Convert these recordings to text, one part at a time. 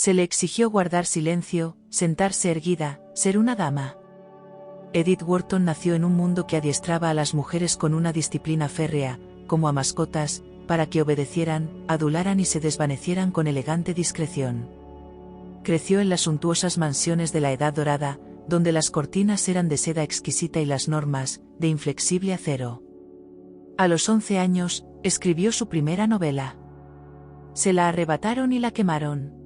Se le exigió guardar silencio, sentarse erguida, ser una dama. Edith Wharton nació en un mundo que adiestraba a las mujeres con una disciplina férrea, como a mascotas, para que obedecieran, adularan y se desvanecieran con elegante discreción. Creció en las suntuosas mansiones de la Edad Dorada, donde las cortinas eran de seda exquisita y las normas, de inflexible acero. A los 11 años, escribió su primera novela. Se la arrebataron y la quemaron.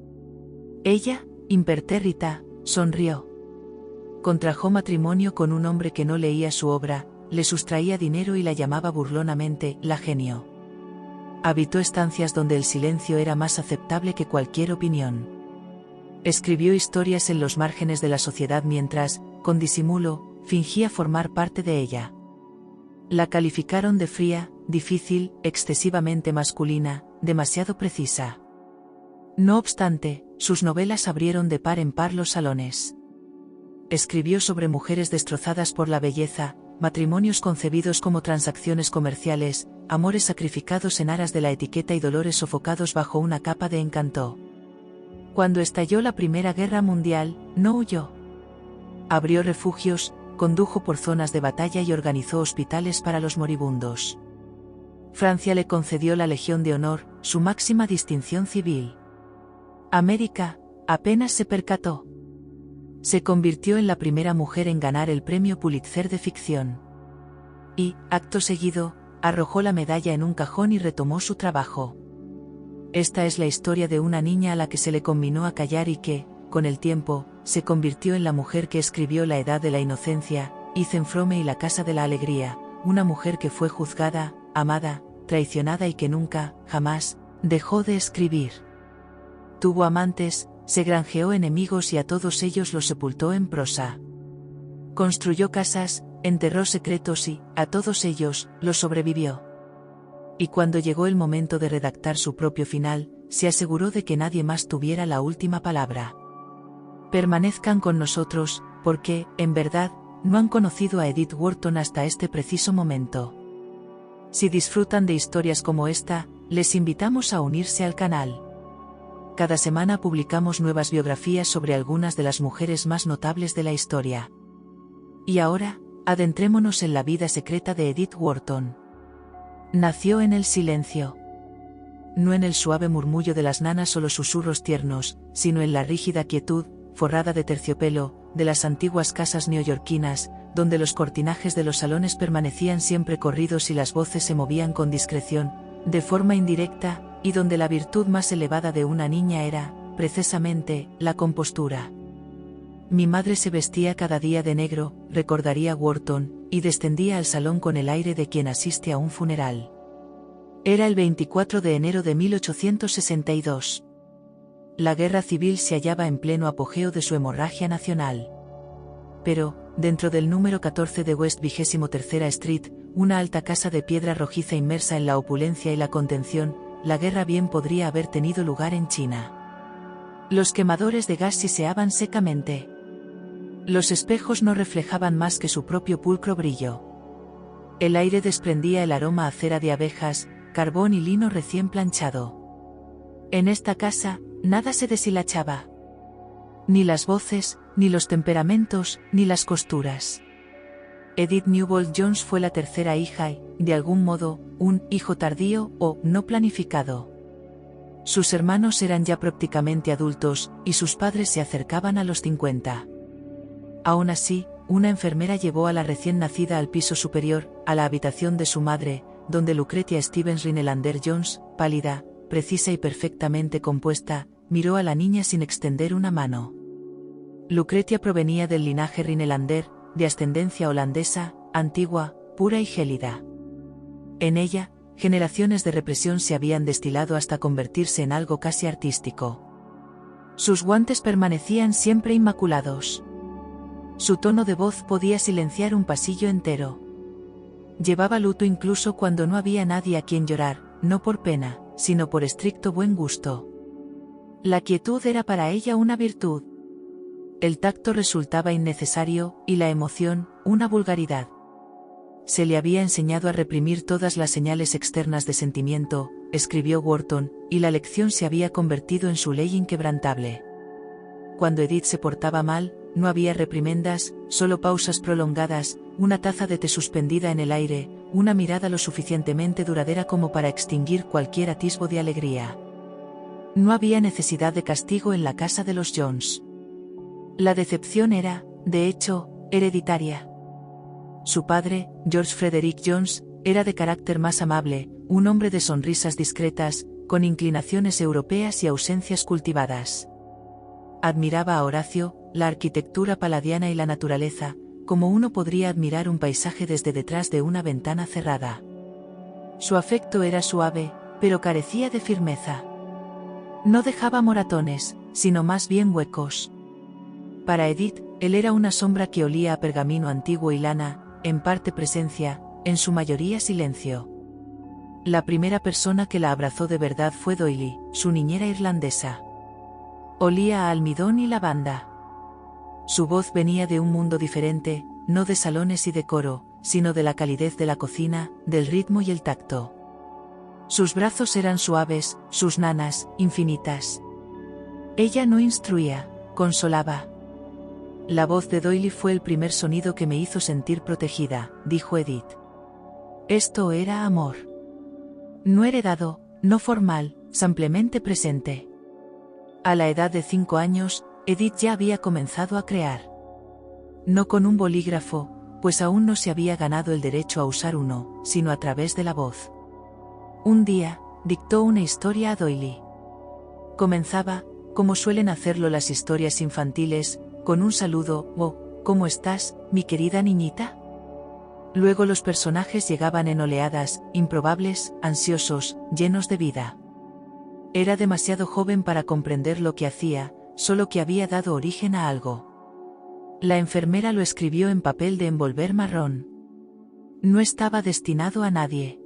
Ella, impertérrita, sonrió. Contrajo matrimonio con un hombre que no leía su obra, le sustraía dinero y la llamaba burlonamente la genio. Habitó estancias donde el silencio era más aceptable que cualquier opinión. Escribió historias en los márgenes de la sociedad mientras, con disimulo, fingía formar parte de ella. La calificaron de fría, difícil, excesivamente masculina, demasiado precisa. No obstante, sus novelas abrieron de par en par los salones. Escribió sobre mujeres destrozadas por la belleza, matrimonios concebidos como transacciones comerciales, amores sacrificados en aras de la etiqueta y dolores sofocados bajo una capa de encanto. Cuando estalló la Primera Guerra Mundial, no huyó. Abrió refugios, condujo por zonas de batalla y organizó hospitales para los moribundos. Francia le concedió la Legión de Honor, su máxima distinción civil. América, apenas se percató. Se convirtió en la primera mujer en ganar el premio Pulitzer de ficción. Y, acto seguido, arrojó la medalla en un cajón y retomó su trabajo. Esta es la historia de una niña a la que se le conminó a callar y que, con el tiempo, se convirtió en la mujer que escribió La Edad de la Inocencia, Ethan Frome y La Casa de la Alegría, una mujer que fue juzgada, amada, traicionada y que nunca, jamás, dejó de escribir. Tuvo amantes, se granjeó enemigos y a todos ellos los sepultó en prosa. Construyó casas, enterró secretos y, a todos ellos, los sobrevivió. Y cuando llegó el momento de redactar su propio final, se aseguró de que nadie más tuviera la última palabra. Permanezcan con nosotros, porque, en verdad, no han conocido a Edith Wharton hasta este preciso momento. Si disfrutan de historias como esta, les invitamos a unirse al canal. Cada semana publicamos nuevas biografías sobre algunas de las mujeres más notables de la historia. Y ahora, adentrémonos en la vida secreta de Edith Wharton. Nació en el silencio. No en el suave murmullo de las nanas o los susurros tiernos, sino en la rígida quietud, forrada de terciopelo, de las antiguas casas neoyorquinas, donde los cortinajes de los salones permanecían siempre corridos y las voces se movían con discreción, de forma indirecta, y donde la virtud más elevada de una niña era, precisamente, la compostura. Mi madre se vestía cada día de negro, recordaría Wharton, y descendía al salón con el aire de quien asiste a un funeral. Era el 24 de enero de 1862. La guerra civil se hallaba en pleno apogeo de su hemorragia nacional. Pero, dentro del número 14 de West 23 Street, una alta casa de piedra rojiza inmersa en la opulencia y la contención, la guerra bien podría haber tenido lugar en China. Los quemadores de gas siseaban secamente. Los espejos no reflejaban más que su propio pulcro brillo. El aire desprendía el aroma a cera de abejas, carbón y lino recién planchado. En esta casa, nada se deshilachaba. Ni las voces, ni los temperamentos, ni las costuras. Edith Newbold Jones fue la tercera hija y, de algún modo, un hijo tardío o no planificado. Sus hermanos eran ya prácticamente adultos, y sus padres se acercaban a los 50. Aún así, una enfermera llevó a la recién nacida al piso superior, a la habitación de su madre, donde Lucretia Stevens Rhinelander Jones, pálida, precisa y perfectamente compuesta, miró a la niña sin extender una mano. Lucretia provenía del linaje Rhinelander, de ascendencia holandesa, antigua, pura y gélida. En ella, generaciones de represión se habían destilado hasta convertirse en algo casi artístico. Sus guantes permanecían siempre inmaculados. Su tono de voz podía silenciar un pasillo entero. Llevaba luto incluso cuando no había nadie a quien llorar, no por pena, sino por estricto buen gusto. La quietud era para ella una virtud. El tacto resultaba innecesario, y la emoción, una vulgaridad. Se le había enseñado a reprimir todas las señales externas de sentimiento, escribió Wharton, y la lección se había convertido en su ley inquebrantable. Cuando Edith se portaba mal, no había reprimendas, solo pausas prolongadas, una taza de té suspendida en el aire, una mirada lo suficientemente duradera como para extinguir cualquier atisbo de alegría. No había necesidad de castigo en la casa de los Jones. La decepción era, de hecho, hereditaria. Su padre, George Frederick Jones, era de carácter más amable, un hombre de sonrisas discretas, con inclinaciones europeas y ausencias cultivadas. Admiraba a Horacio, la arquitectura palladiana y la naturaleza, como uno podría admirar un paisaje desde detrás de una ventana cerrada. Su afecto era suave, pero carecía de firmeza. No dejaba moratones, sino más bien huecos. Para Edith, él era una sombra que olía a pergamino antiguo y lana, en parte presencia, en su mayoría silencio. La primera persona que la abrazó de verdad fue Doily, su niñera irlandesa. Olía a almidón y lavanda. Su voz venía de un mundo diferente, no de salones y decoro, sino de la calidez de la cocina, del ritmo y el tacto. Sus brazos eran suaves, sus nanas, infinitas. Ella no instruía, consolaba. La voz de Doily fue el primer sonido que me hizo sentir protegida, dijo Edith. Esto era amor. No heredado, no formal, simplemente presente. A la edad de 5 años, Edith ya había comenzado a crear. No con un bolígrafo, pues aún no se había ganado el derecho a usar uno, sino a través de la voz. Un día, dictó una historia a Doily. Comenzaba, como suelen hacerlo las historias infantiles, con un saludo, «Oh, ¿cómo estás, mi querida niñita?». Luego los personajes llegaban en oleadas, improbables, ansiosos, llenos de vida. Era demasiado joven para comprender lo que hacía, solo que había dado origen a algo. La enfermera lo escribió en papel de envolver marrón. No estaba destinado a nadie.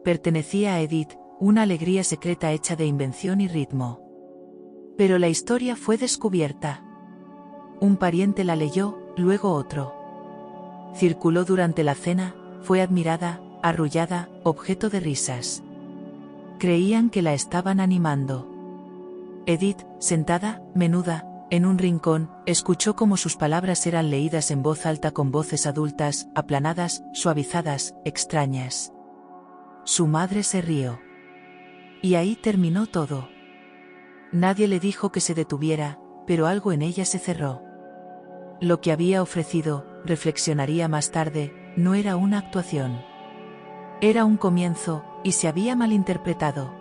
Pertenecía a Edith, una alegría secreta hecha de invención y ritmo. Pero la historia fue descubierta. Un pariente la leyó, luego otro. Circuló durante la cena, fue admirada, arrullada, objeto de risas. Creían que la estaban animando. Edith, sentada, menuda, en un rincón, escuchó cómo sus palabras eran leídas en voz alta con voces adultas, aplanadas, suavizadas, extrañas. Su madre se rió. Y ahí terminó todo. Nadie le dijo que se detuviera, pero algo en ella se cerró. Lo que había ofrecido, reflexionaría más tarde, no era una actuación. Era un comienzo, y se había malinterpretado.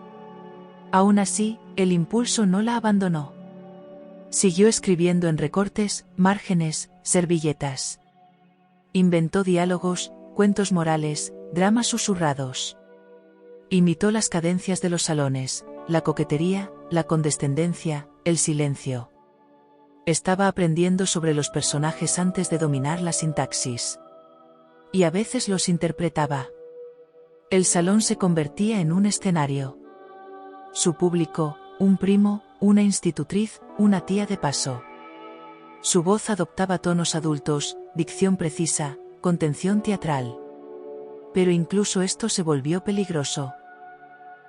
Aún así, el impulso no la abandonó. Siguió escribiendo en recortes, márgenes, servilletas. Inventó diálogos, cuentos morales, dramas susurrados. Imitó las cadencias de los salones, la coquetería, la condescendencia, el silencio. Estaba aprendiendo sobre los personajes antes de dominar la sintaxis. Y a veces los interpretaba. El salón se convertía en un escenario. Su público, un primo, una institutriz, una tía de paso. Su voz adoptaba tonos adultos, dicción precisa, contención teatral. Pero incluso esto se volvió peligroso.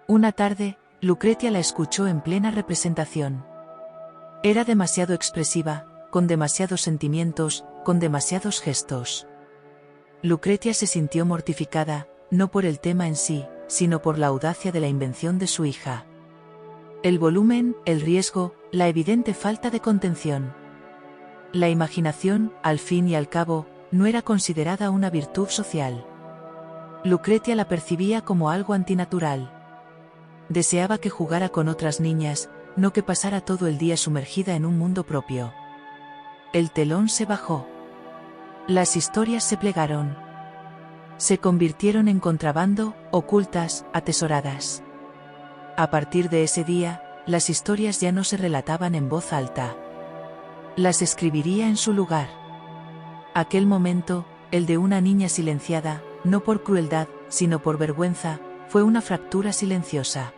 Una tarde, Lucretia la escuchó en plena representación. Era demasiado expresiva, con demasiados sentimientos, con demasiados gestos. Lucretia se sintió mortificada, no por el tema en sí, sino por la audacia de la invención de su hija. El volumen, el riesgo, la evidente falta de contención. La imaginación, al fin y al cabo, no era considerada una virtud social. Lucretia la percibía como algo antinatural. Deseaba que jugara con otras niñas, no que pasara todo el día sumergida en un mundo propio. El telón se bajó. Las historias se plegaron. Se convirtieron en contrabando, ocultas, atesoradas. A partir de ese día, las historias ya no se relataban en voz alta. Las escribiría en su lugar. Aquel momento, el de una niña silenciada, no por crueldad, sino por vergüenza, fue una fractura silenciosa.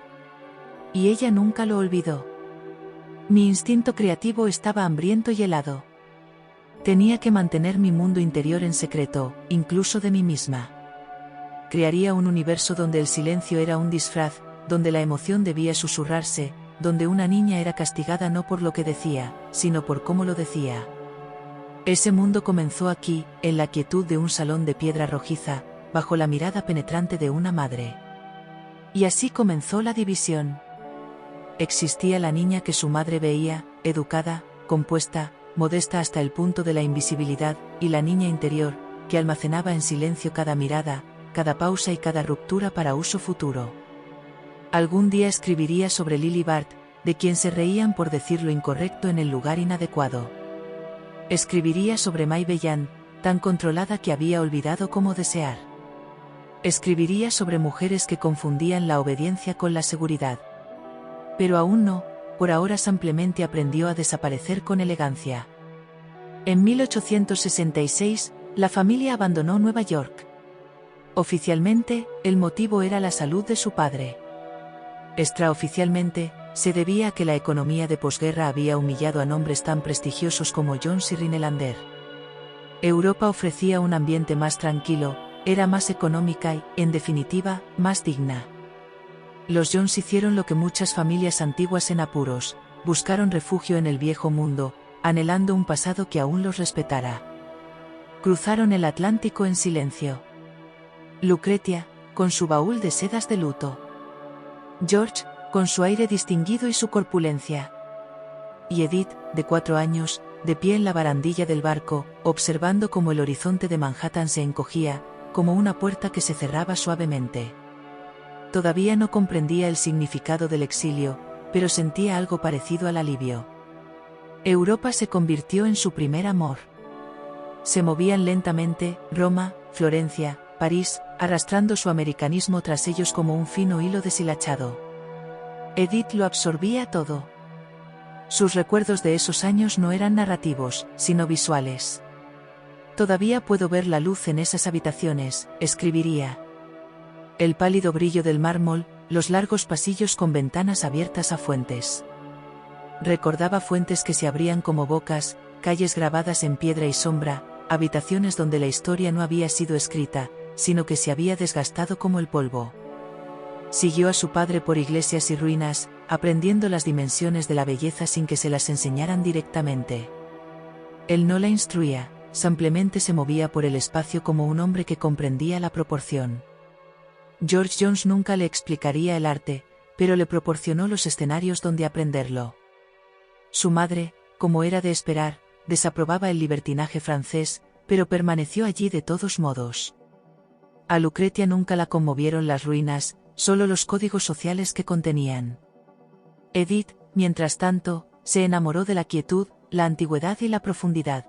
Y ella nunca lo olvidó. Mi instinto creativo estaba hambriento y helado. Tenía que mantener mi mundo interior en secreto, incluso de mí misma. Crearía un universo donde el silencio era un disfraz, donde la emoción debía susurrarse, donde una niña era castigada no por lo que decía, sino por cómo lo decía. Ese mundo comenzó aquí, en la quietud de un salón de piedra rojiza, bajo la mirada penetrante de una madre. Y así comenzó la división. Existía la niña que su madre veía, educada, compuesta, modesta hasta el punto de la invisibilidad, y la niña interior, que almacenaba en silencio cada mirada, cada pausa y cada ruptura para uso futuro. Algún día escribiría sobre Lily Bart, de quien se reían por decir lo incorrecto en el lugar inadecuado. Escribiría sobre May Bellan, tan controlada que había olvidado cómo desear. Escribiría sobre mujeres que confundían la obediencia con la seguridad. Pero aún no, por ahora simplemente aprendió a desaparecer con elegancia. En 1866, la familia abandonó Nueva York. Oficialmente, el motivo era la salud de su padre. Extraoficialmente, se debía a que la economía de posguerra había humillado a nombres tan prestigiosos como Jones y Rhinelander. Europa ofrecía un ambiente más tranquilo, era más económica y, en definitiva, más digna. Los Jones hicieron lo que muchas familias antiguas en apuros, buscaron refugio en el viejo mundo, anhelando un pasado que aún los respetara. Cruzaron el Atlántico en silencio. Lucretia, con su baúl de sedas de luto. George, con su aire distinguido y su corpulencia. Y Edith, de 4 años, de pie en la barandilla del barco, observando cómo el horizonte de Manhattan se encogía, como una puerta que se cerraba suavemente. Todavía no comprendía el significado del exilio, pero sentía algo parecido al alivio. Europa se convirtió en su primer amor. Se movían lentamente, Roma, Florencia, París, arrastrando su americanismo tras ellos como un fino hilo deshilachado. Edith lo absorbía todo. Sus recuerdos de esos años no eran narrativos, sino visuales. Todavía puedo ver la luz en esas habitaciones, escribiría. El pálido brillo del mármol, los largos pasillos con ventanas abiertas a fuentes. Recordaba fuentes que se abrían como bocas, calles grabadas en piedra y sombra, habitaciones donde la historia no había sido escrita, sino que se había desgastado como el polvo. Siguió a su padre por iglesias y ruinas, aprendiendo las dimensiones de la belleza sin que se las enseñaran directamente. Él no la instruía, simplemente se movía por el espacio como un hombre que comprendía la proporción. George Jones nunca le explicaría el arte, pero le proporcionó los escenarios donde aprenderlo. Su madre, como era de esperar, desaprobaba el libertinaje francés, pero permaneció allí de todos modos. A Lucretia nunca la conmovieron las ruinas, solo los códigos sociales que contenían. Edith, mientras tanto, se enamoró de la quietud, la antigüedad y la profundidad.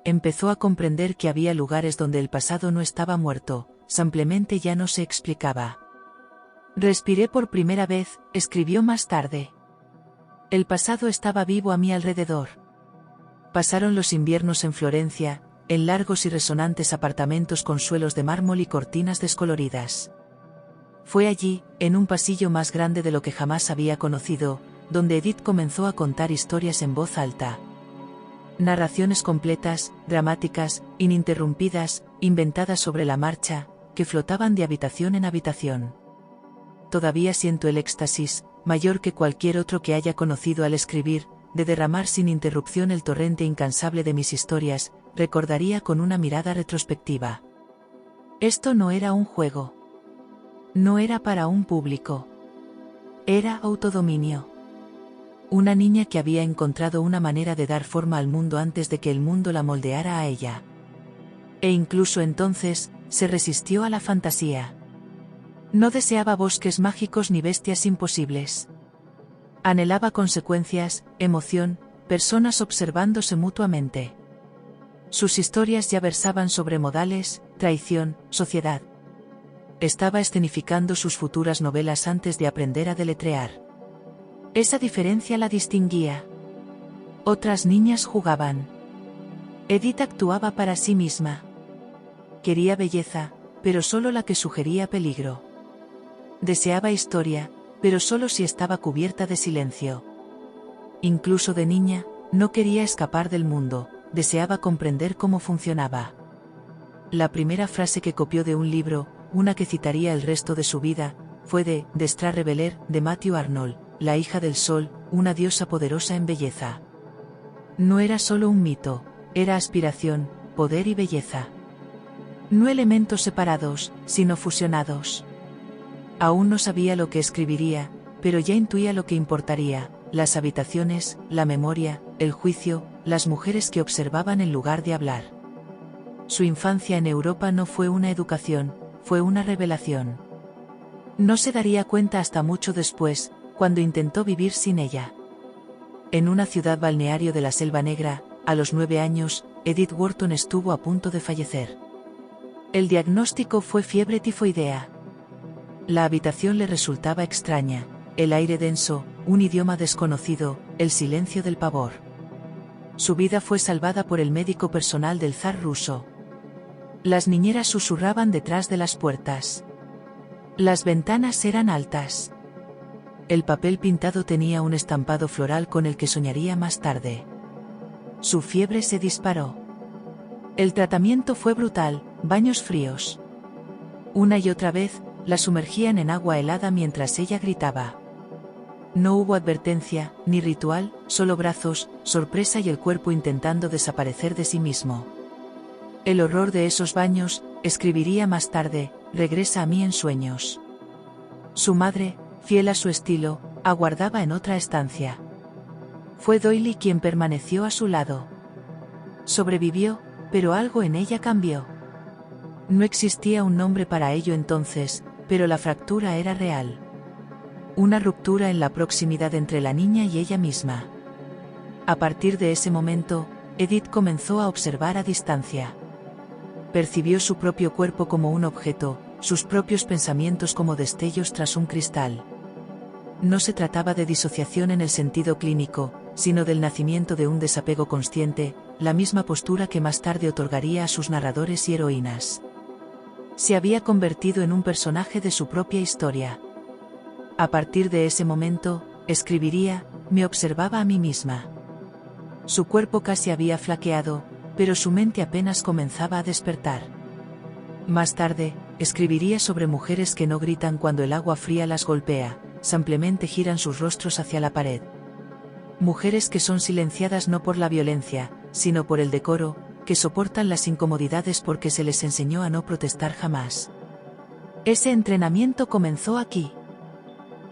Empezó a comprender que había lugares donde el pasado no estaba muerto, simplemente ya no se explicaba. Respiré por primera vez, escribió más tarde. El pasado estaba vivo a mi alrededor. Pasaron los inviernos en Florencia, en largos y resonantes apartamentos con suelos de mármol y cortinas descoloridas. Fue allí, en un pasillo más grande de lo que jamás había conocido, donde Edith comenzó a contar historias en voz alta. Narraciones completas, dramáticas, ininterrumpidas, inventadas sobre la marcha, que flotaban de habitación en habitación. Todavía siento el éxtasis, mayor que cualquier otro que haya conocido al escribir, de derramar sin interrupción el torrente incansable de mis historias, recordaría con una mirada retrospectiva. Esto no era un juego. No era para un público. Era autodominio. Una niña que había encontrado una manera de dar forma al mundo antes de que el mundo la moldeara a ella. E incluso entonces, se resistió a la fantasía. No deseaba bosques mágicos ni bestias imposibles. Anhelaba consecuencias, emoción, personas observándose mutuamente. Sus historias ya versaban sobre modales, traición, sociedad. Estaba escenificando sus futuras novelas antes de aprender a deletrear. Esa diferencia la distinguía. Otras niñas jugaban. Edith actuaba para sí misma. Quería belleza, pero solo la que sugería peligro. Deseaba historia, pero solo si estaba cubierta de silencio. Incluso de niña, no quería escapar del mundo, deseaba comprender cómo funcionaba. La primera frase que copió de un libro, una que citaría el resto de su vida, fue de Destra Reveler, de Matthew Arnold, la hija del sol, una diosa poderosa en belleza. No era solo un mito, era aspiración, poder y belleza. No elementos separados, sino fusionados. Aún no sabía lo que escribiría, pero ya intuía lo que importaría: las habitaciones, la memoria, el juicio, las mujeres que observaban en lugar de hablar. Su infancia en Europa no fue una educación, fue una revelación. No se daría cuenta hasta mucho después, cuando intentó vivir sin ella. En una ciudad balneario de la Selva Negra, a los 9 años, Edith Wharton estuvo a punto de fallecer. El diagnóstico fue fiebre tifoidea. La habitación le resultaba extraña, el aire denso, un idioma desconocido, el silencio del pavor. Su vida fue salvada por el médico personal del zar ruso. Las niñeras susurraban detrás de las puertas. Las ventanas eran altas. El papel pintado tenía un estampado floral con el que soñaría más tarde. Su fiebre se disparó. El tratamiento fue brutal, baños fríos. Una y otra vez, la sumergían en agua helada mientras ella gritaba. No hubo advertencia, ni ritual, solo brazos, sorpresa y el cuerpo intentando desaparecer de sí mismo. El horror de esos baños, escribiría más tarde, regresa a mí en sueños. Su madre, fiel a su estilo, aguardaba en otra estancia. Fue Doyle quien permaneció a su lado. Sobrevivió, pero algo en ella cambió. No existía un nombre para ello entonces, pero la fractura era real. Una ruptura en la proximidad entre la niña y ella misma. A partir de ese momento, Edith comenzó a observar a distancia. Percibió su propio cuerpo como un objeto, sus propios pensamientos como destellos tras un cristal. No se trataba de disociación en el sentido clínico, sino del nacimiento de un desapego consciente, la misma postura que más tarde otorgaría a sus narradores y heroínas. Se había convertido en un personaje de su propia historia. A partir de ese momento, escribiría, me observaba a mí misma. Su cuerpo casi había flaqueado, pero su mente apenas comenzaba a despertar. Más tarde, escribiría sobre mujeres que no gritan cuando el agua fría las golpea, simplemente giran sus rostros hacia la pared. Mujeres que son silenciadas no por la violencia, sino por el decoro, que soportan las incomodidades porque se les enseñó a no protestar jamás. Ese entrenamiento comenzó aquí.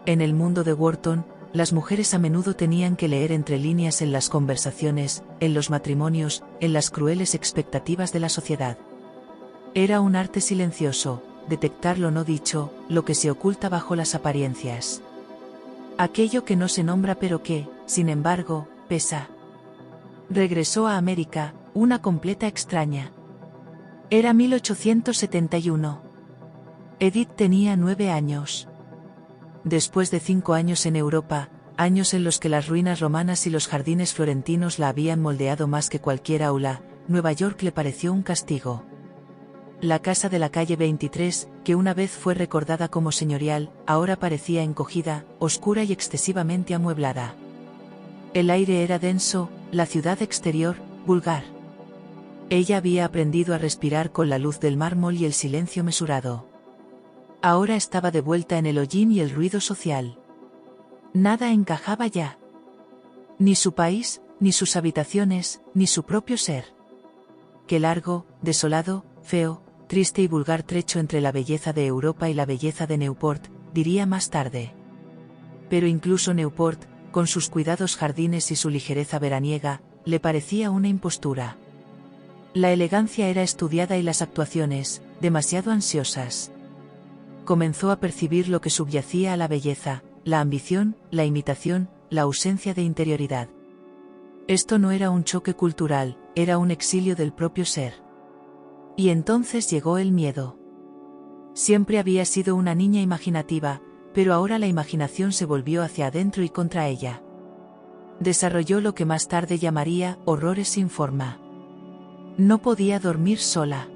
En el mundo de Wharton, las mujeres a menudo tenían que leer entre líneas en las conversaciones, en los matrimonios, en las crueles expectativas de la sociedad. Era un arte silencioso, detectar lo no dicho, lo que se oculta bajo las apariencias. Aquello que no se nombra pero que, sin embargo, pesa. Regresó a América, una completa extraña. Era 1871. Edith tenía 9 años. Después de 5 años en Europa, años en los que las ruinas romanas y los jardines florentinos la habían moldeado más que cualquier aula, Nueva York le pareció un castigo. La casa de la calle 23, que una vez fue recordada como señorial, ahora parecía encogida, oscura y excesivamente amueblada. El aire era denso, la ciudad exterior, vulgar. Ella había aprendido a respirar con la luz del mármol y el silencio mesurado. Ahora estaba de vuelta en el hollín y el ruido social. Nada encajaba ya. Ni su país, ni sus habitaciones, ni su propio ser. Qué largo, desolado, feo, triste y vulgar trecho entre la belleza de Europa y la belleza de Newport, diría más tarde. Pero incluso Newport, con sus cuidados jardines y su ligereza veraniega, le parecía una impostura. La elegancia era estudiada y las actuaciones, demasiado ansiosas. Comenzó a percibir lo que subyacía a la belleza, la ambición, la imitación, la ausencia de interioridad. Esto no era un choque cultural, era un exilio del propio ser. Y entonces llegó el miedo. Siempre había sido una niña imaginativa, pero ahora la imaginación se volvió hacia adentro y contra ella. Desarrolló lo que más tarde llamaría horrores sin forma. No podía dormir sola.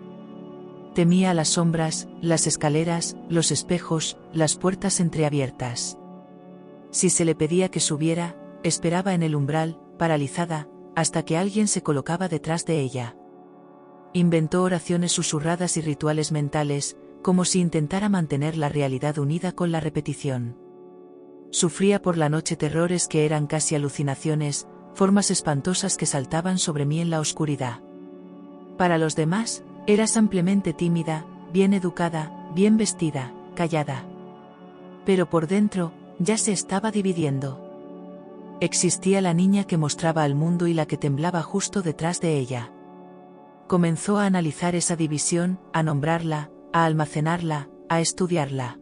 Temía las sombras, las escaleras, los espejos, las puertas entreabiertas. Si se le pedía que subiera, esperaba en el umbral, paralizada, hasta que alguien se colocaba detrás de ella. Inventó oraciones susurradas y rituales mentales, como si intentara mantener la realidad unida con la repetición. Sufría por la noche terrores que eran casi alucinaciones, formas espantosas que saltaban sobre mí en la oscuridad. Para los demás, era simplemente tímida, bien educada, bien vestida, callada. Pero por dentro, ya se estaba dividiendo. Existía la niña que mostraba al mundo y la que temblaba justo detrás de ella. Comenzó a analizar esa división, a nombrarla, a almacenarla, a estudiarla.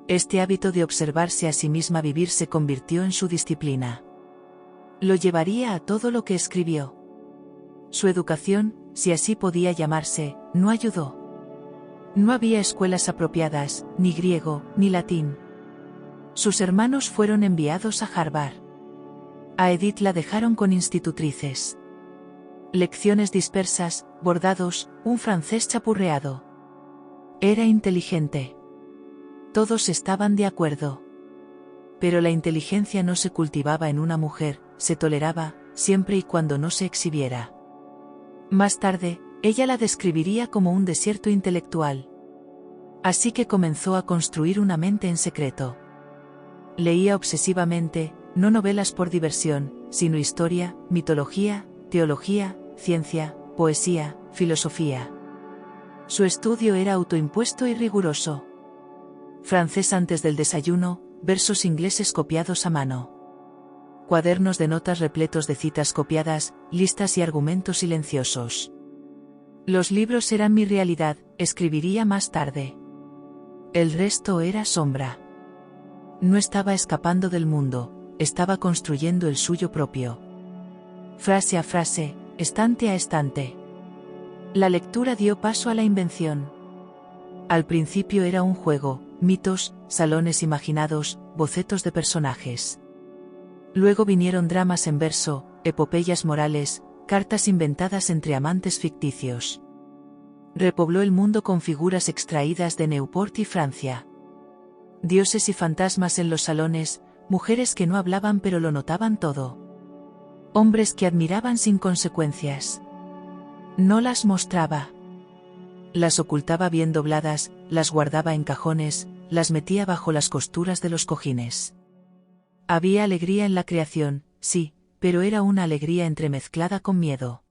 Este hábito de observarse a sí misma vivir se convirtió en su disciplina. Lo llevaría a todo lo que escribió. Su educación, si así podía llamarse, no ayudó. No había escuelas apropiadas, ni griego, ni latín. Sus hermanos fueron enviados a Harvard. A Edith la dejaron con institutrices. Lecciones dispersas, bordados, un francés chapurreado. Era inteligente. Todos estaban de acuerdo. Pero la inteligencia no se cultivaba en una mujer, se toleraba, siempre y cuando no se exhibiera. Más tarde, ella la describiría como un desierto intelectual. Así que comenzó a construir una mente en secreto. Leía obsesivamente, no novelas por diversión, sino historia, mitología, teología, ciencia, poesía, filosofía. Su estudio era autoimpuesto y riguroso. Francés antes del desayuno, versos ingleses copiados a mano. Cuadernos de notas repletos de citas copiadas, listas y argumentos silenciosos. Los libros eran mi realidad, escribiría más tarde. El resto era sombra. No estaba escapando del mundo, estaba construyendo el suyo propio. Frase a frase, estante a estante. La lectura dio paso a la invención. Al principio era un juego, mitos, salones imaginados, bocetos de personajes. Luego vinieron dramas en verso, epopeyas morales, cartas inventadas entre amantes ficticios. Repobló el mundo con figuras extraídas de Newport y Francia. Dioses y fantasmas en los salones, mujeres que no hablaban pero lo notaban todo. Hombres que admiraban sin consecuencias. No las mostraba. Las ocultaba bien dobladas, las guardaba en cajones, las metía bajo las costuras de los cojines. Había alegría en la creación, sí, pero era una alegría entremezclada con miedo.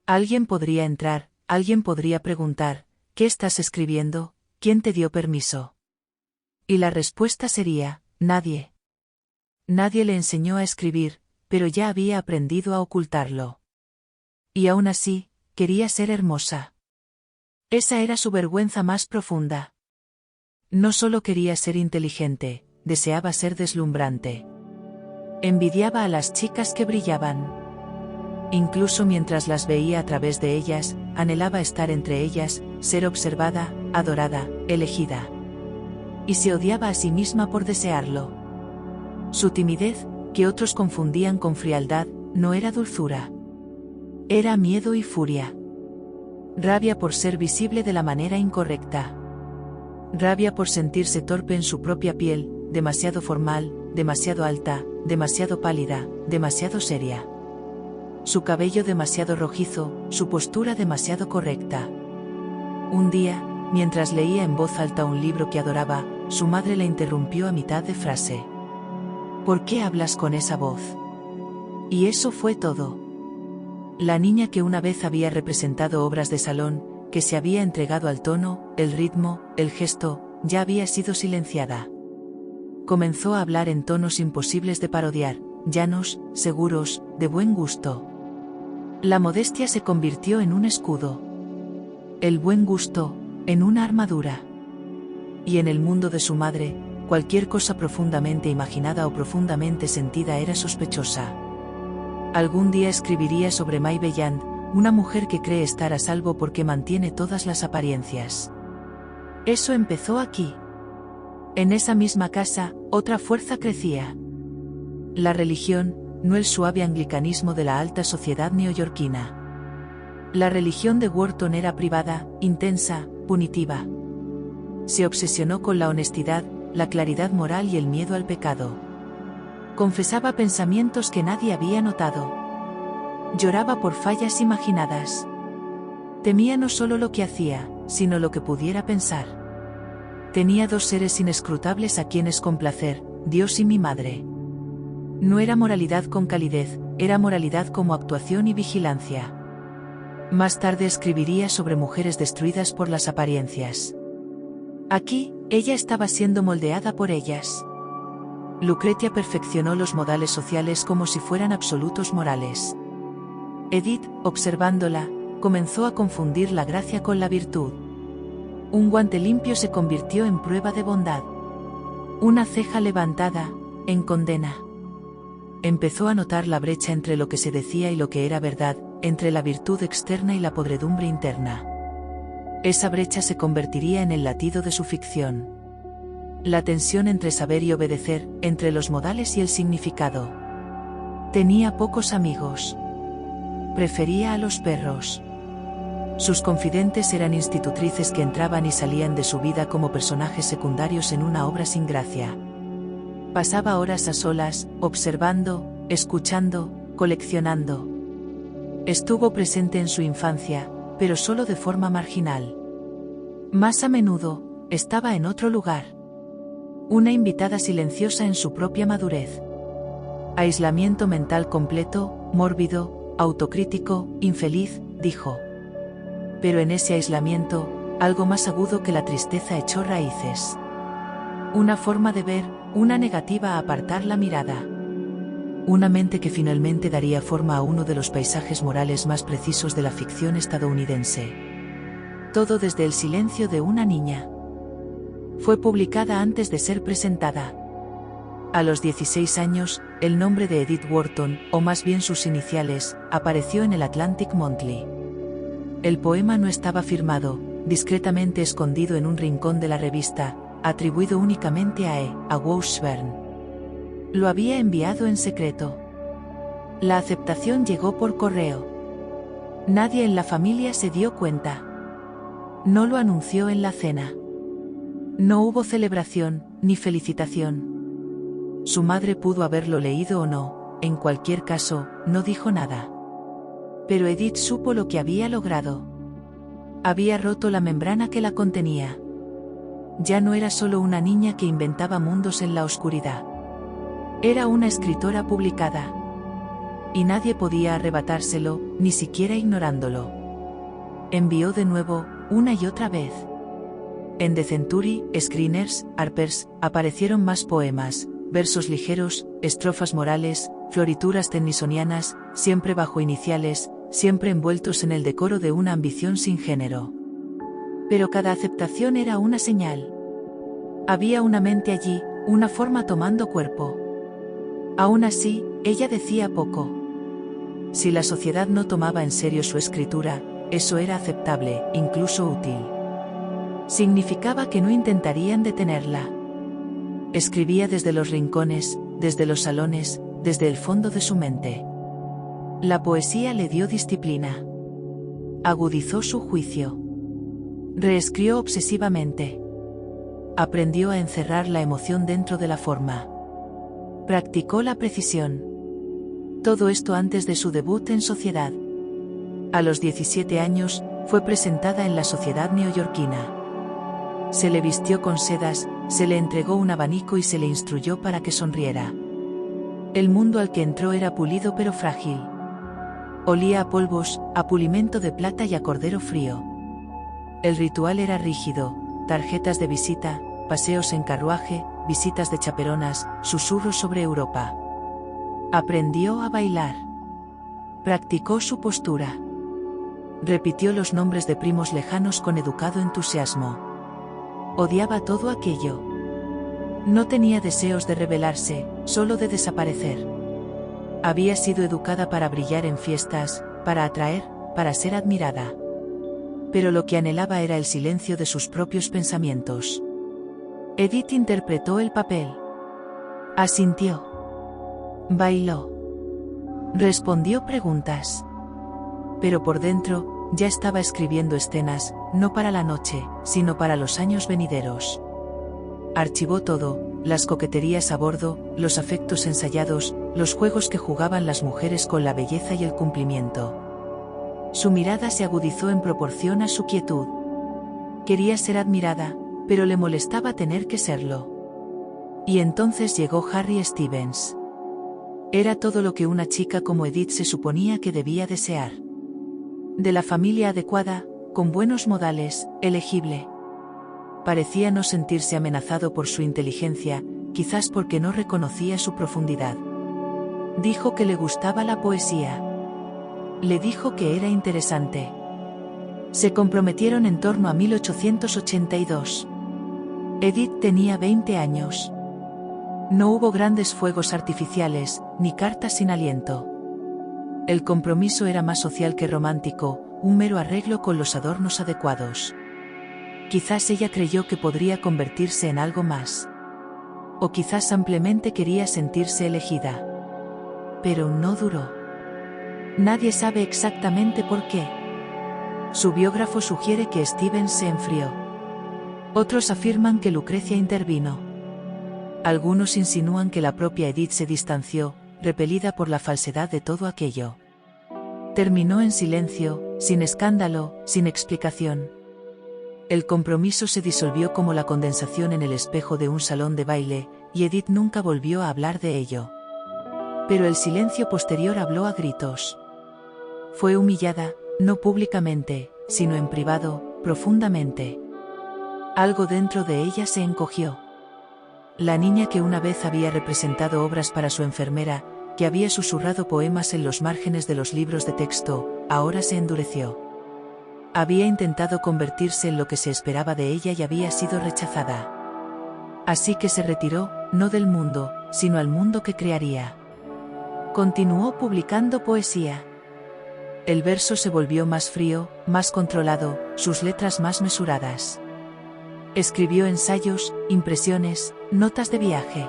Alguien podría entrar, alguien podría preguntar, ¿qué estás escribiendo? ¿Quién te dio permiso? Y la respuesta sería, nadie. Nadie le enseñó a escribir, pero ya había aprendido a ocultarlo. Y aún así, quería ser hermosa. Esa era su vergüenza más profunda. No solo quería ser inteligente, deseaba ser deslumbrante. Envidiaba a las chicas que brillaban. Incluso mientras las veía a través de ellas, anhelaba estar entre ellas, ser observada, adorada, elegida. Y se odiaba a sí misma por desearlo. Su timidez, que otros confundían con frialdad, no era dulzura. Era miedo y furia. Rabia por ser visible de la manera incorrecta. Rabia por sentirse torpe en su propia piel, demasiado formal, demasiado alta, demasiado pálida, demasiado seria. Su cabello demasiado rojizo, su postura demasiado correcta. Un día, mientras leía en voz alta un libro que adoraba, su madre la interrumpió a mitad de frase. ¿Por qué hablas con esa voz? Y eso fue todo. La niña que una vez había representado obras de salón, que se había entregado al tono, el ritmo, el gesto, ya había sido silenciada. Comenzó a hablar en tonos imposibles de parodiar, llanos, seguros, de buen gusto. La modestia se convirtió en un escudo. El buen gusto, en una armadura. Y en el mundo de su madre, cualquier cosa profundamente imaginada o profundamente sentida era sospechosa. Algún día escribiría sobre May Belland, una mujer que cree estar a salvo porque mantiene todas las apariencias. Eso empezó aquí. En esa misma casa, otra fuerza crecía. La religión, no el suave anglicanismo de la alta sociedad neoyorquina. La religión de Wharton era privada, intensa, punitiva. Se obsesionó con la honestidad, la claridad moral y el miedo al pecado. Confesaba pensamientos que nadie había notado. Lloraba por fallas imaginadas. Temía no solo lo que hacía, sino lo que pudiera pensar. Tenía dos seres inescrutables a quienes complacer, Dios y mi madre. No era moralidad con calidez, era moralidad como actuación y vigilancia. Más tarde escribiría sobre mujeres destruidas por las apariencias. Aquí, ella estaba siendo moldeada por ellas. Lucretia perfeccionó los modales sociales como si fueran absolutos morales. Edith, observándola, comenzó a confundir la gracia con la virtud. Un guante limpio se convirtió en prueba de bondad. Una ceja levantada, en condena. Empezó a notar la brecha entre lo que se decía y lo que era verdad, entre la virtud externa y la podredumbre interna. Esa brecha se convertiría en el latido de su ficción. La tensión entre saber y obedecer, entre los modales y el significado. Tenía pocos amigos. Prefería a los perros. Sus confidentes eran institutrices que entraban y salían de su vida como personajes secundarios en una obra sin gracia. Pasaba horas a solas, observando, escuchando, coleccionando. Estuvo presente en su infancia, pero solo de forma marginal. Más a menudo, estaba en otro lugar. Una invitada silenciosa en su propia madurez. Aislamiento mental completo, mórbido, autocrítico, infeliz, dijo. Pero en ese aislamiento, algo más agudo que la tristeza echó raíces. Una forma de ver, una negativa a apartar la mirada. Una mente que finalmente daría forma a uno de los paisajes morales más precisos de la ficción estadounidense. Todo desde el silencio de una niña. Fue publicada antes de ser presentada. A los 16 años, el nombre de Edith Wharton, o más bien sus iniciales, apareció en el Atlantic Monthly. El poema no estaba firmado, discretamente escondido en un rincón de la revista, atribuido únicamente a Washburn. Lo había enviado en secreto. La aceptación llegó por correo. Nadie en la familia se dio cuenta. No lo anunció en la cena. No hubo celebración, ni felicitación. Su madre pudo haberlo leído o no, en cualquier caso, no dijo nada. Pero Edith supo lo que había logrado. Había roto la membrana que la contenía. Ya no era solo una niña que inventaba mundos en la oscuridad. Era una escritora publicada. Y nadie podía arrebatárselo, ni siquiera ignorándolo. Envió de nuevo, una y otra vez. En The Century, Screeners, Harper's, aparecieron más poemas, versos ligeros, estrofas morales, florituras tennysonianas, siempre bajo iniciales, siempre envueltos en el decoro de una ambición sin género. Pero cada aceptación era una señal. Había una mente allí, una forma tomando cuerpo. Aún así, ella decía poco. Si la sociedad no tomaba en serio su escritura, eso era aceptable, incluso útil. Significaba que no intentarían detenerla. Escribía desde los rincones, desde los salones, desde el fondo de su mente. La poesía le dio disciplina. Agudizó su juicio. Reescribió obsesivamente. Aprendió a encerrar la emoción dentro de la forma. Practicó la precisión. Todo esto antes de su debut en sociedad. A los 17 años, fue presentada en la sociedad neoyorquina. Se le vistió con sedas, se le entregó un abanico y se le instruyó para que sonriera. El mundo al que entró era pulido pero frágil. Olía a polvos, a pulimento de plata y a cordero frío. El ritual era rígido, tarjetas de visita, paseos en carruaje, visitas de chaperonas, susurros sobre Europa. Aprendió a bailar. Practicó su postura. Repitió los nombres de primos lejanos con educado entusiasmo. Odiaba todo aquello. No tenía deseos de rebelarse, solo de desaparecer. Había sido educada para brillar en fiestas, para atraer, para ser admirada. Pero lo que anhelaba era el silencio de sus propios pensamientos. Edith interpretó el papel. Asintió. Bailó. Respondió preguntas. Pero por dentro, ya estaba escribiendo escenas, no para la noche, sino para los años venideros. Archivó todo, las coqueterías a bordo, los afectos ensayados, los juegos que jugaban las mujeres con la belleza y el cumplimiento. Su mirada se agudizó en proporción a su quietud. Quería ser admirada, pero le molestaba tener que serlo. Y entonces llegó Harry Stevens. Era todo lo que una chica como Edith se suponía que debía desear. De la familia adecuada, con buenos modales, elegible. Parecía no sentirse amenazado por su inteligencia, quizás porque no reconocía su profundidad. Dijo que le gustaba la poesía. Le dijo que era interesante. Se comprometieron en torno a 1882. Edith tenía 20 años. No hubo grandes fuegos artificiales, ni cartas sin aliento. El compromiso era más social que romántico, un mero arreglo con los adornos adecuados. Quizás ella creyó que podría convertirse en algo más. O quizás simplemente quería sentirse elegida. Pero no duró. Nadie sabe exactamente por qué. Su biógrafo sugiere que Stevens se enfrió. Otros afirman que Lucrecia intervino. Algunos insinúan que la propia Edith se distanció, repelida por la falsedad de todo aquello. Terminó en silencio, sin escándalo, sin explicación. El compromiso se disolvió como la condensación en el espejo de un salón de baile, y Edith nunca volvió a hablar de ello. Pero el silencio posterior habló a gritos. Fue humillada, no públicamente, sino en privado, profundamente. Algo dentro de ella se encogió. La niña que una vez había representado obras para su enfermera, que había susurrado poemas en los márgenes de los libros de texto, ahora se endureció. Había intentado convertirse en lo que se esperaba de ella y había sido rechazada. Así que se retiró, no del mundo, sino al mundo que crearía. Continuó publicando poesía. El verso se volvió más frío, más controlado, sus letras más mesuradas. Escribió ensayos, impresiones, notas de viaje.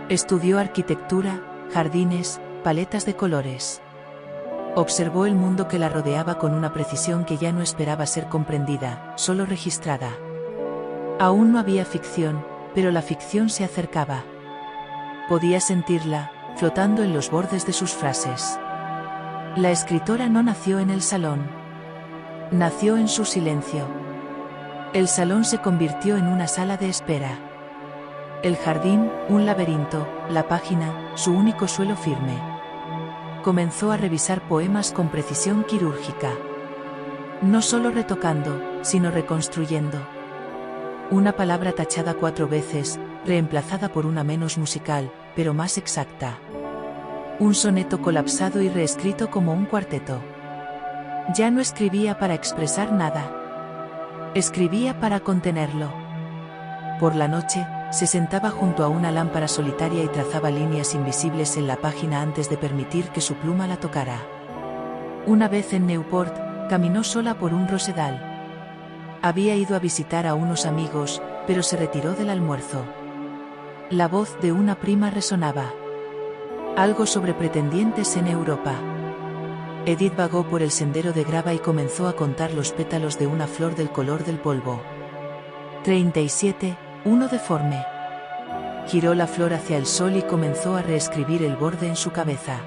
Estudió arquitectura, jardines, paletas de colores. Observó el mundo que la rodeaba con una precisión que ya no esperaba ser comprendida, solo registrada. Aún no había ficción, pero la ficción se acercaba. Podía sentirla, flotando en los bordes de sus frases. La escritora no nació en el salón. Nació en su silencio. El salón se convirtió en una sala de espera. El jardín, un laberinto, la página, su único suelo firme. Comenzó a revisar poemas con precisión quirúrgica. No solo retocando, sino reconstruyendo. Una palabra tachada 4 veces, reemplazada por una menos musical, pero más exacta. Un soneto colapsado y reescrito como un cuarteto. Ya no escribía para expresar nada. Escribía para contenerlo. Por la noche, se sentaba junto a una lámpara solitaria y trazaba líneas invisibles en la página antes de permitir que su pluma la tocara. Una vez en Newport, caminó sola por un rosedal. Había ido a visitar a unos amigos, pero se retiró del almuerzo. La voz de una prima resonaba. Algo sobre pretendientes en Europa. Edith vagó por el sendero de grava y comenzó a contar los pétalos de una flor del color del polvo. 37, uno deforme. Giró la flor hacia el sol y comenzó a reescribir el borde en su cabeza.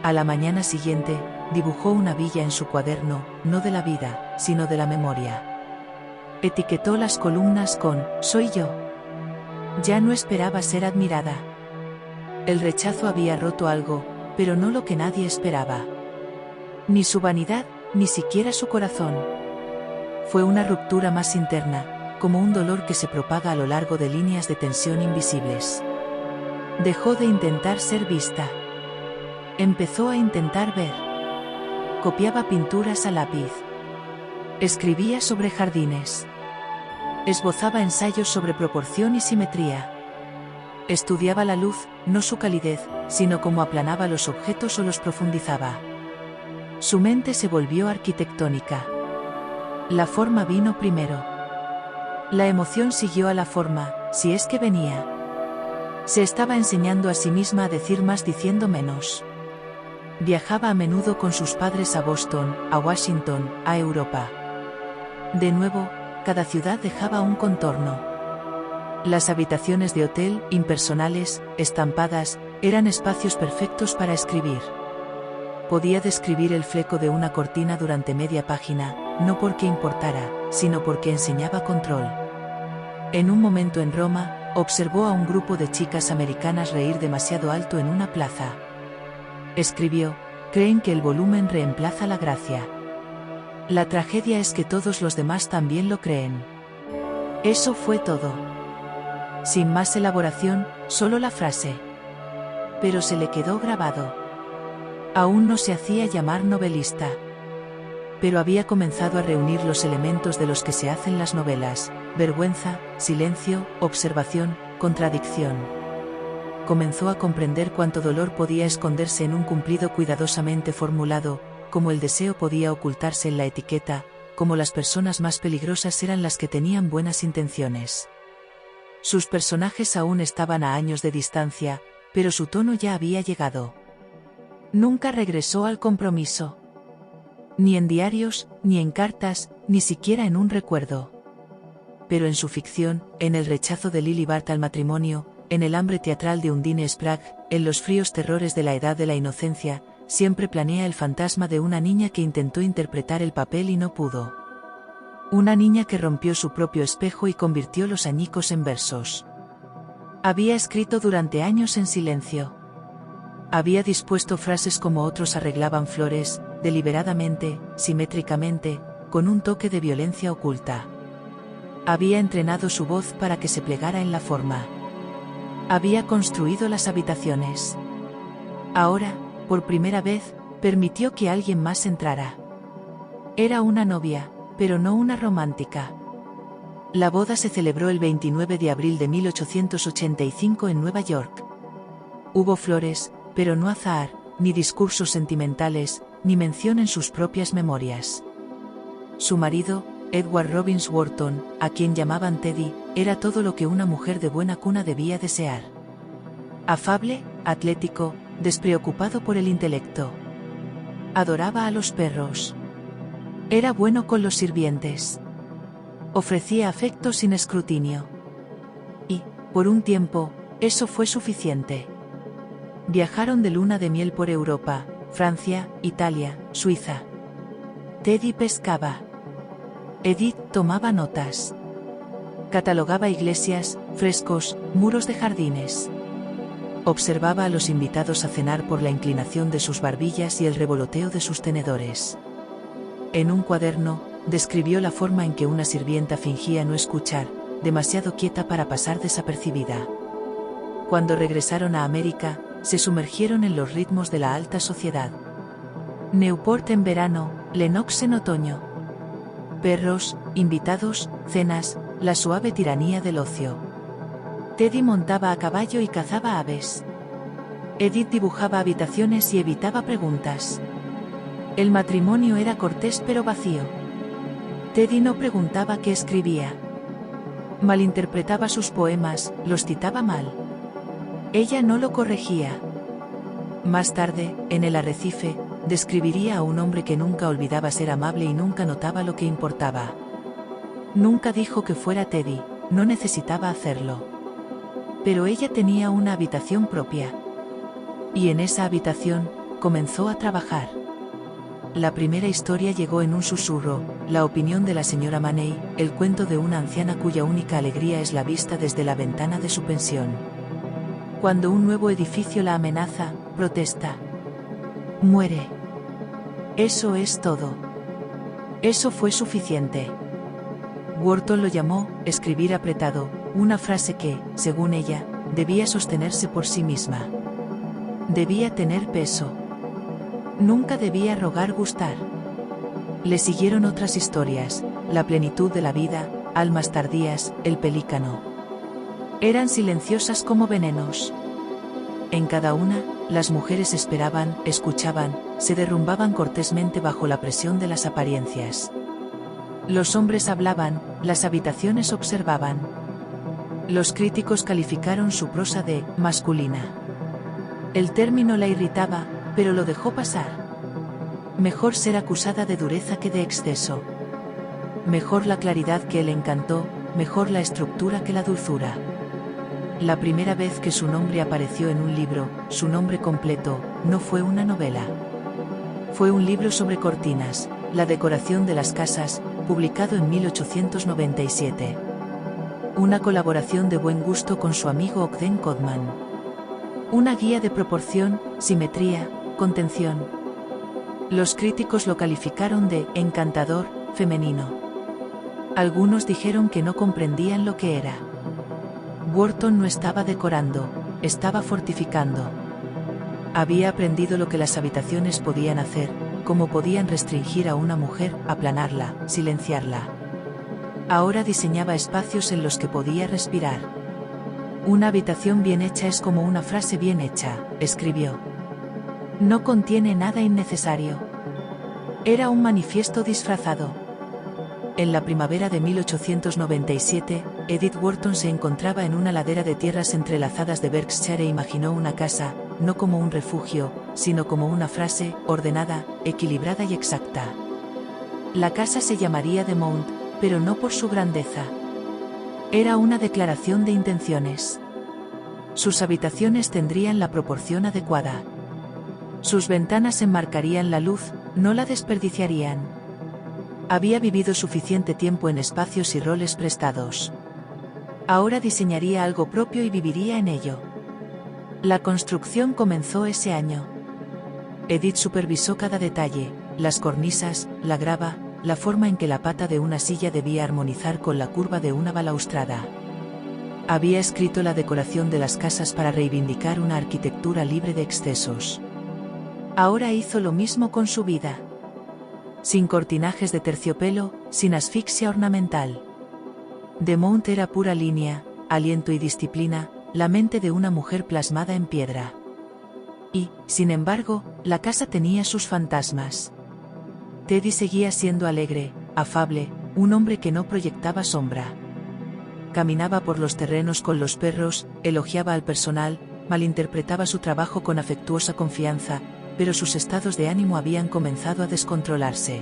A la mañana siguiente, dibujó una villa en su cuaderno, no de la vida, sino de la memoria. Etiquetó las columnas con «Soy yo». Ya no esperaba ser admirada. El rechazo había roto algo, pero no lo que nadie esperaba. Ni su vanidad, ni siquiera su corazón. Fue una ruptura más interna, como un dolor que se propaga a lo largo de líneas de tensión invisibles. Dejó de intentar ser vista. Empezó a intentar ver. Copiaba pinturas a lápiz. Escribía sobre jardines. Esbozaba ensayos sobre proporción y simetría. Estudiaba la luz, no su calidez, sino cómo aplanaba los objetos o los profundizaba. Su mente se volvió arquitectónica. La forma vino primero. La emoción siguió a la forma, si es que venía. Se estaba enseñando a sí misma a decir más diciendo menos. Viajaba a menudo con sus padres a Boston, a Washington, a Europa. De nuevo, cada ciudad dejaba un contorno. Las habitaciones de hotel, impersonales, estampadas, eran espacios perfectos para escribir. Podía describir el fleco de una cortina durante media página, no porque importara, sino porque enseñaba control. En un momento en Roma, observó a un grupo de chicas americanas reír demasiado alto en una plaza. Escribió: creen que el volumen reemplaza la gracia. La tragedia es que todos los demás también lo creen. Eso fue todo. Sin más elaboración, solo la frase. Pero se le quedó grabado. Aún no se hacía llamar novelista. Pero había comenzado a reunir los elementos de los que se hacen las novelas: vergüenza, silencio, observación, contradicción. Comenzó a comprender cuánto dolor podía esconderse en un cumplido cuidadosamente formulado, cómo el deseo podía ocultarse en la etiqueta, cómo las personas más peligrosas eran las que tenían buenas intenciones. Sus personajes aún estaban a años de distancia, pero su tono ya había llegado. Nunca regresó al compromiso. Ni en diarios, ni en cartas, ni siquiera en un recuerdo. Pero en su ficción, en el rechazo de Lily Bart al matrimonio, en el hambre teatral de Undine Spragg, en los fríos terrores de la edad de la inocencia, siempre planea el fantasma de una niña que intentó interpretar el papel y no pudo. Una niña que rompió su propio espejo y convirtió los añicos en versos. Había escrito durante años en silencio. Había dispuesto frases como otros arreglaban flores, deliberadamente, simétricamente, con un toque de violencia oculta. Había entrenado su voz para que se plegara en la forma. Había construido las habitaciones. Ahora, por primera vez, permitió que alguien más entrara. Era una novia, pero no una romántica. La boda se celebró el 29 de abril de 1885 en Nueva York. Hubo flores, pero no azahar, ni discursos sentimentales, ni mención en sus propias memorias. Su marido, Edward Robbins Wharton, a quien llamaban Teddy, era todo lo que una mujer de buena cuna debía desear. Afable, atlético, despreocupado por el intelecto. Adoraba a los perros. Era bueno con los sirvientes. Ofrecía afecto sin escrutinio. Y, por un tiempo, eso fue suficiente. Viajaron de luna de miel por Europa, Francia, Italia, Suiza. Teddy pescaba. Edith tomaba notas. Catalogaba iglesias, frescos, muros de jardines. Observaba a los invitados a cenar por la inclinación de sus barbillas y el revoloteo de sus tenedores. En un cuaderno, describió la forma en que una sirvienta fingía no escuchar, demasiado quieta para pasar desapercibida. Cuando regresaron a América, se sumergieron en los ritmos de la alta sociedad. Newport en verano, Lenox en otoño. Perros, invitados, cenas, la suave tiranía del ocio. Teddy montaba a caballo y cazaba aves. Edith dibujaba habitaciones y evitaba preguntas. El matrimonio era cortés pero vacío. Teddy no preguntaba qué escribía. Malinterpretaba sus poemas, los citaba mal. Ella no lo corregía. Más tarde, en el arrecife, describiría a un hombre que nunca olvidaba ser amable y nunca notaba lo que importaba. Nunca dijo que fuera Teddy, no necesitaba hacerlo. Pero ella tenía una habitación propia. Y en esa habitación, comenzó a trabajar. La primera historia llegó en un susurro, la opinión de la señora Maney, el cuento de una anciana cuya única alegría es la vista desde la ventana de su pensión. Cuando un nuevo edificio la amenaza, protesta. Muere. Eso es todo. Eso fue suficiente. Wharton lo llamó escribir apretado, una frase que, según ella, debía sostenerse por sí misma. Debía tener peso. Nunca debía rogar gustar. Le siguieron otras historias, la plenitud de la vida, almas tardías, el pelícano. Eran silenciosas como venenos. En cada una, las mujeres esperaban, escuchaban, se derrumbaban cortésmente bajo la presión de las apariencias. Los hombres hablaban, las habitaciones observaban. Los críticos calificaron su prosa de masculina. El término la irritaba, pero lo dejó pasar. Mejor ser acusada de dureza que de exceso. Mejor la claridad que el encanto, mejor la estructura que la dulzura. La primera vez que su nombre apareció en un libro, su nombre completo, no fue una novela. Fue un libro sobre cortinas, La decoración de las casas, publicado en 1897. Una colaboración de buen gusto con su amigo Ogden Codman. Una guía de proporción, simetría, contención. Los críticos lo calificaron de encantador, femenino. Algunos dijeron que no comprendían lo que era. Wharton no estaba decorando, estaba fortificando. Había aprendido lo que las habitaciones podían hacer, cómo podían restringir a una mujer, aplanarla, silenciarla. Ahora diseñaba espacios en los que podía respirar. Una habitación bien hecha es como una frase bien hecha, escribió. No contiene nada innecesario. Era un manifiesto disfrazado. En la primavera de 1897, Edith Wharton se encontraba en una ladera de tierras entrelazadas de Berkshire e imaginó una casa, no como un refugio, sino como una frase, ordenada, equilibrada y exacta. La casa se llamaría The Mount, pero no por su grandeza. Era una declaración de intenciones. Sus habitaciones tendrían la proporción adecuada. Sus ventanas enmarcarían la luz, no la desperdiciarían. Había vivido suficiente tiempo en espacios y roles prestados. Ahora diseñaría algo propio y viviría en ello. La construcción comenzó ese año. Edith supervisó cada detalle, las cornisas, la grava, la forma en que la pata de una silla debía armonizar con la curva de una balaustrada. Había escrito la decoración de las casas para reivindicar una arquitectura libre de excesos. Ahora hizo lo mismo con su vida. Sin cortinajes de terciopelo, sin asfixia ornamental. The Mount era pura línea, aliento y disciplina, la mente de una mujer plasmada en piedra. Y, sin embargo, la casa tenía sus fantasmas. Teddy seguía siendo alegre, afable, un hombre que no proyectaba sombra. Caminaba por los terrenos con los perros, elogiaba al personal, malinterpretaba su trabajo con afectuosa confianza, pero sus estados de ánimo habían comenzado a descontrolarse.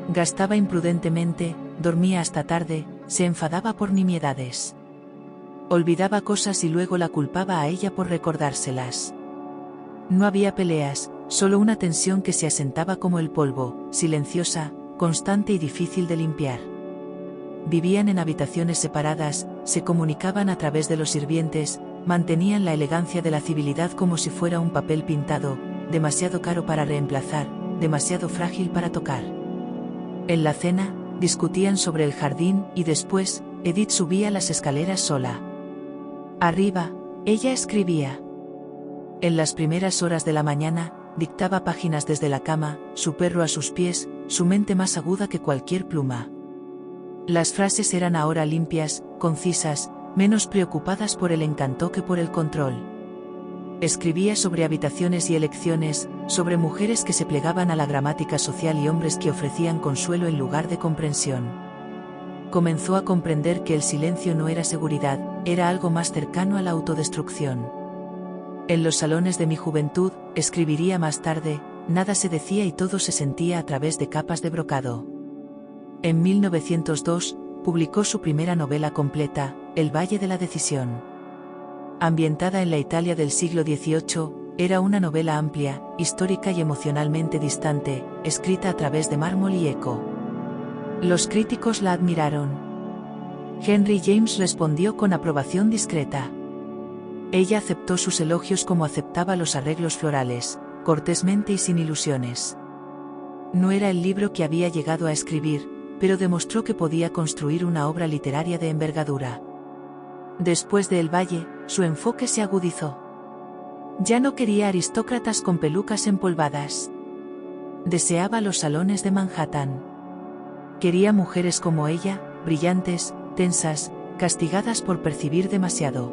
Gastaba imprudentemente, dormía hasta tarde, se enfadaba por nimiedades. Olvidaba cosas y luego la culpaba a ella por recordárselas. No había peleas, solo una tensión que se asentaba como el polvo, silenciosa, constante y difícil de limpiar. Vivían en habitaciones separadas, se comunicaban a través de los sirvientes, mantenían la elegancia de la civilidad como si fuera un papel pintado, demasiado caro para reemplazar, demasiado frágil para tocar. En la cena, discutían sobre el jardín y después, Edith subía las escaleras sola. Arriba, ella escribía. En las primeras horas de la mañana, dictaba páginas desde la cama, su perro a sus pies, su mente más aguda que cualquier pluma. Las frases eran ahora limpias, concisas, menos preocupadas por el encanto que por el control. Escribía sobre habitaciones y elecciones, sobre mujeres que se plegaban a la gramática social y hombres que ofrecían consuelo en lugar de comprensión. Comenzó a comprender que el silencio no era seguridad, era algo más cercano a la autodestrucción. En los salones de mi juventud, escribiría más tarde, nada se decía y todo se sentía a través de capas de brocado. En 1902, publicó su primera novela completa, El Valle de la Decisión. Ambientada en la Italia del siglo XVIII, era una novela amplia, histórica y emocionalmente distante, escrita a través de mármol y eco. Los críticos la admiraron. Henry James respondió con aprobación discreta. Ella aceptó sus elogios como aceptaba los arreglos florales, cortésmente y sin ilusiones. No era el libro que había llegado a escribir, pero demostró que podía construir una obra literaria de envergadura. Después de El Valle, su enfoque se agudizó. Ya no quería aristócratas con pelucas empolvadas. Deseaba los salones de Manhattan. Quería mujeres como ella, brillantes, tensas, castigadas por percibir demasiado.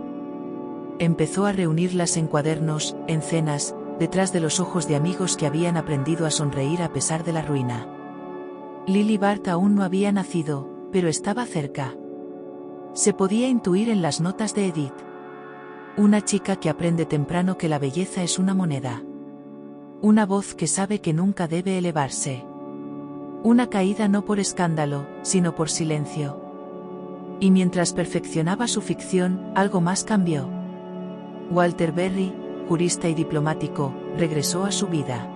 Empezó a reunirlas en cuadernos, en cenas, detrás de los ojos de amigos que habían aprendido a sonreír a pesar de la ruina. Lily Bart aún no había nacido, pero estaba cerca. Se podía intuir en las notas de Edith. Una chica que aprende temprano que la belleza es una moneda. Una voz que sabe que nunca debe elevarse. Una caída no por escándalo, sino por silencio. Y mientras perfeccionaba su ficción, algo más cambió. Walter Berry, jurista y diplomático, regresó a su vida.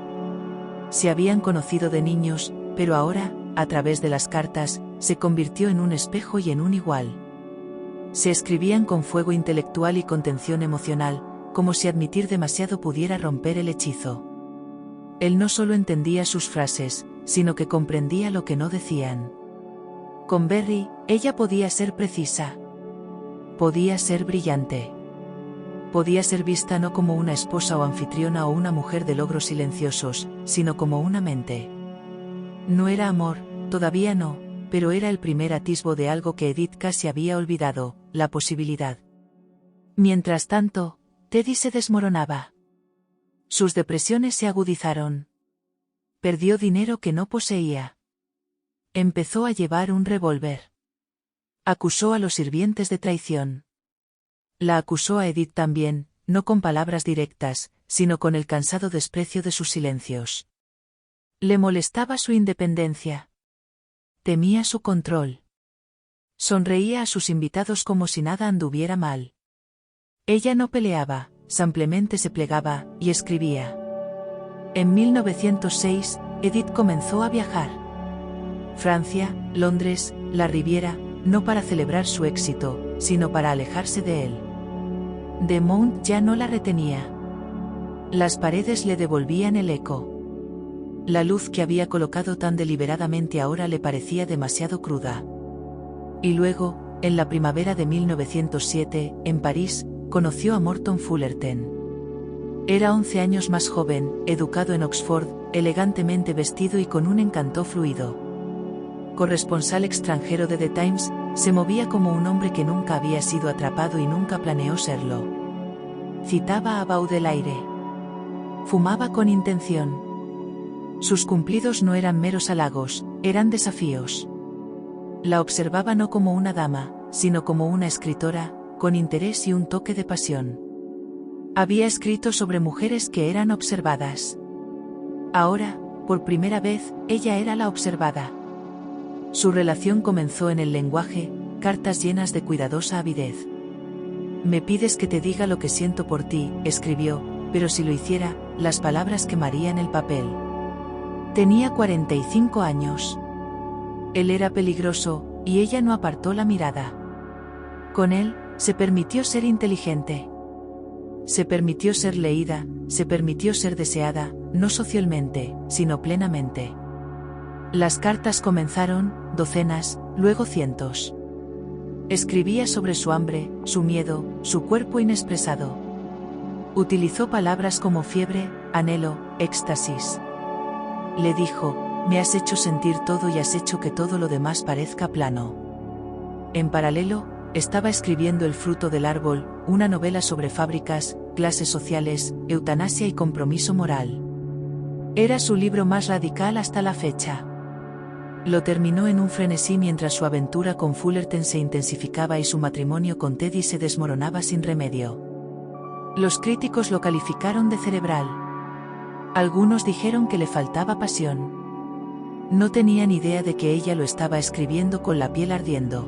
Se habían conocido de niños, pero ahora, a través de las cartas, se convirtió en un espejo y en un igual. Se escribían con fuego intelectual y contención emocional, como si admitir demasiado pudiera romper el hechizo. Él no solo entendía sus frases, sino que comprendía lo que no decían. Con Berry, ella podía ser precisa. Podía ser brillante. Podía ser vista no como una esposa o anfitriona o una mujer de logros silenciosos, sino como una mente. No era amor, todavía no, pero era el primer atisbo de algo que Edith casi había olvidado, la posibilidad. Mientras tanto, Teddy se desmoronaba. Sus depresiones se agudizaron. Perdió dinero que no poseía. Empezó a llevar un revólver. Acusó a los sirvientes de traición. La acusó a Edith también, no con palabras directas, sino con el cansado desprecio de sus silencios. Le molestaba su independencia. Temía su control. Sonreía a sus invitados como si nada anduviera mal. Ella no peleaba, simplemente se plegaba y escribía. En 1906, Edith comenzó a viajar. Francia, Londres, la Riviera, no para celebrar su éxito, sino para alejarse de él. De Mount ya no la retenía. Las paredes le devolvían el eco. La luz que había colocado tan deliberadamente ahora le parecía demasiado cruda. Y luego, en la primavera de 1907, en París, conoció a Morton Fullerton. Era 11 años más joven, educado en Oxford, elegantemente vestido y con un encanto fluido. Corresponsal extranjero de The Times, se movía como un hombre que nunca había sido atrapado y nunca planeó serlo. Citaba a Baudelaire. Fumaba con intención. Sus cumplidos no eran meros halagos, eran desafíos. La observaba no como una dama, sino como una escritora, con interés y un toque de pasión. Había escrito sobre mujeres que eran observadas. Ahora, por primera vez, ella era la observada. Su relación comenzó en el lenguaje, cartas llenas de cuidadosa avidez. «Me pides que te diga lo que siento por ti», escribió, pero si lo hiciera, las palabras quemarían el papel. Tenía 45 años. Él era peligroso, y ella no apartó la mirada. Con él, se permitió ser inteligente. Se permitió ser leída, se permitió ser deseada, no socialmente, sino plenamente. Las cartas comenzaron, docenas, luego cientos. Escribía sobre su hambre, su miedo, su cuerpo inexpresado. Utilizó palabras como fiebre, anhelo, éxtasis. Le dijo, me has hecho sentir todo y has hecho que todo lo demás parezca plano. En paralelo, estaba escribiendo El fruto del árbol, una novela sobre fábricas, clases sociales, eutanasia y compromiso moral. Era su libro más radical hasta la fecha. Lo terminó en un frenesí mientras su aventura con Fullerton se intensificaba y su matrimonio con Teddy se desmoronaba sin remedio. Los críticos lo calificaron de cerebral. Algunos dijeron que le faltaba pasión. No tenían idea de que ella lo estaba escribiendo con la piel ardiendo.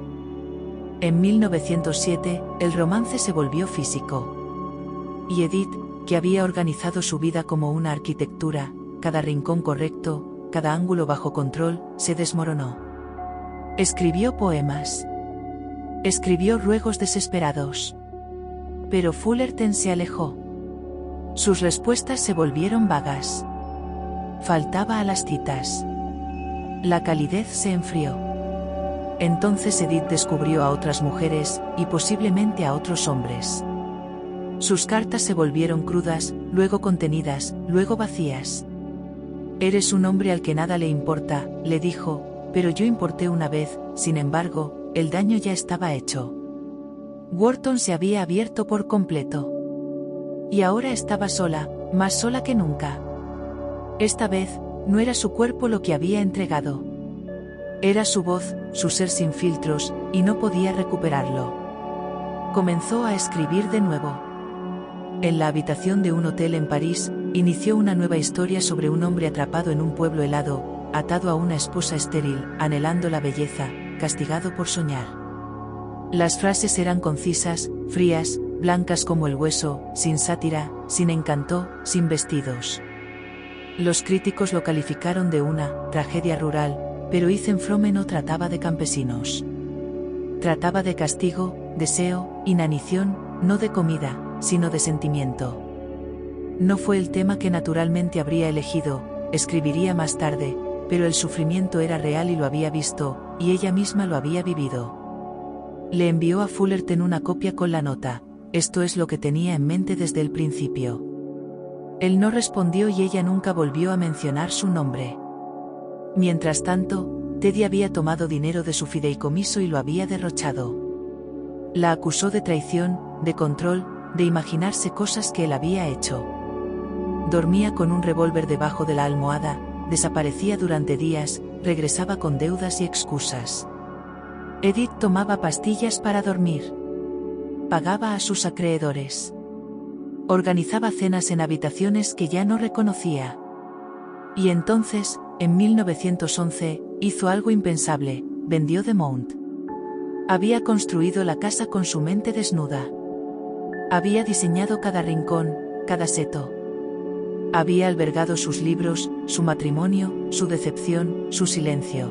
En 1907, el romance se volvió físico. Y Edith, que había organizado su vida como una arquitectura, cada rincón correcto, cada ángulo bajo control, se desmoronó. Escribió poemas. Escribió ruegos desesperados. Pero Fullerton se alejó. Sus respuestas se volvieron vagas. Faltaba a las citas. La calidez se enfrió. Entonces Edith descubrió a otras mujeres, y posiblemente a otros hombres. Sus cartas se volvieron crudas, luego contenidas, luego vacías. Eres un hombre al que nada le importa, le dijo, pero yo importé una vez, sin embargo, el daño ya estaba hecho. Wharton se había abierto por completo. Y ahora estaba sola, más sola que nunca. Esta vez, no era su cuerpo lo que había entregado. Era su voz, su ser sin filtros, y no podía recuperarlo. Comenzó a escribir de nuevo. En la habitación de un hotel en París, inició una nueva historia sobre un hombre atrapado en un pueblo helado, atado a una esposa estéril, anhelando la belleza, castigado por soñar. Las frases eran concisas, frías, blancas como el hueso, sin sátira, sin encanto, sin vestidos. Los críticos lo calificaron de una tragedia rural, pero Ethan Frome no trataba de campesinos. Trataba de castigo, deseo, inanición, no de comida, sino de sentimiento. No fue el tema que naturalmente habría elegido, escribiría más tarde, pero el sufrimiento era real y lo había visto, y ella misma lo había vivido. Le envió a Fullerton una copia con la nota: esto es lo que tenía en mente desde el principio. Él no respondió y ella nunca volvió a mencionar su nombre. Mientras tanto, Teddy había tomado dinero de su fideicomiso y lo había derrochado. La acusó de traición, de control, de imaginarse cosas que él había hecho. Dormía con un revólver debajo de la almohada, desaparecía durante días, regresaba con deudas y excusas. Edith tomaba pastillas para dormir. Pagaba a sus acreedores. Organizaba cenas en habitaciones que ya no reconocía. Y entonces, en 1911, hizo algo impensable: vendió The Mount. Había construido la casa con su mente desnuda. Había diseñado cada rincón, cada seto. Había albergado sus libros, su matrimonio, su decepción, su silencio.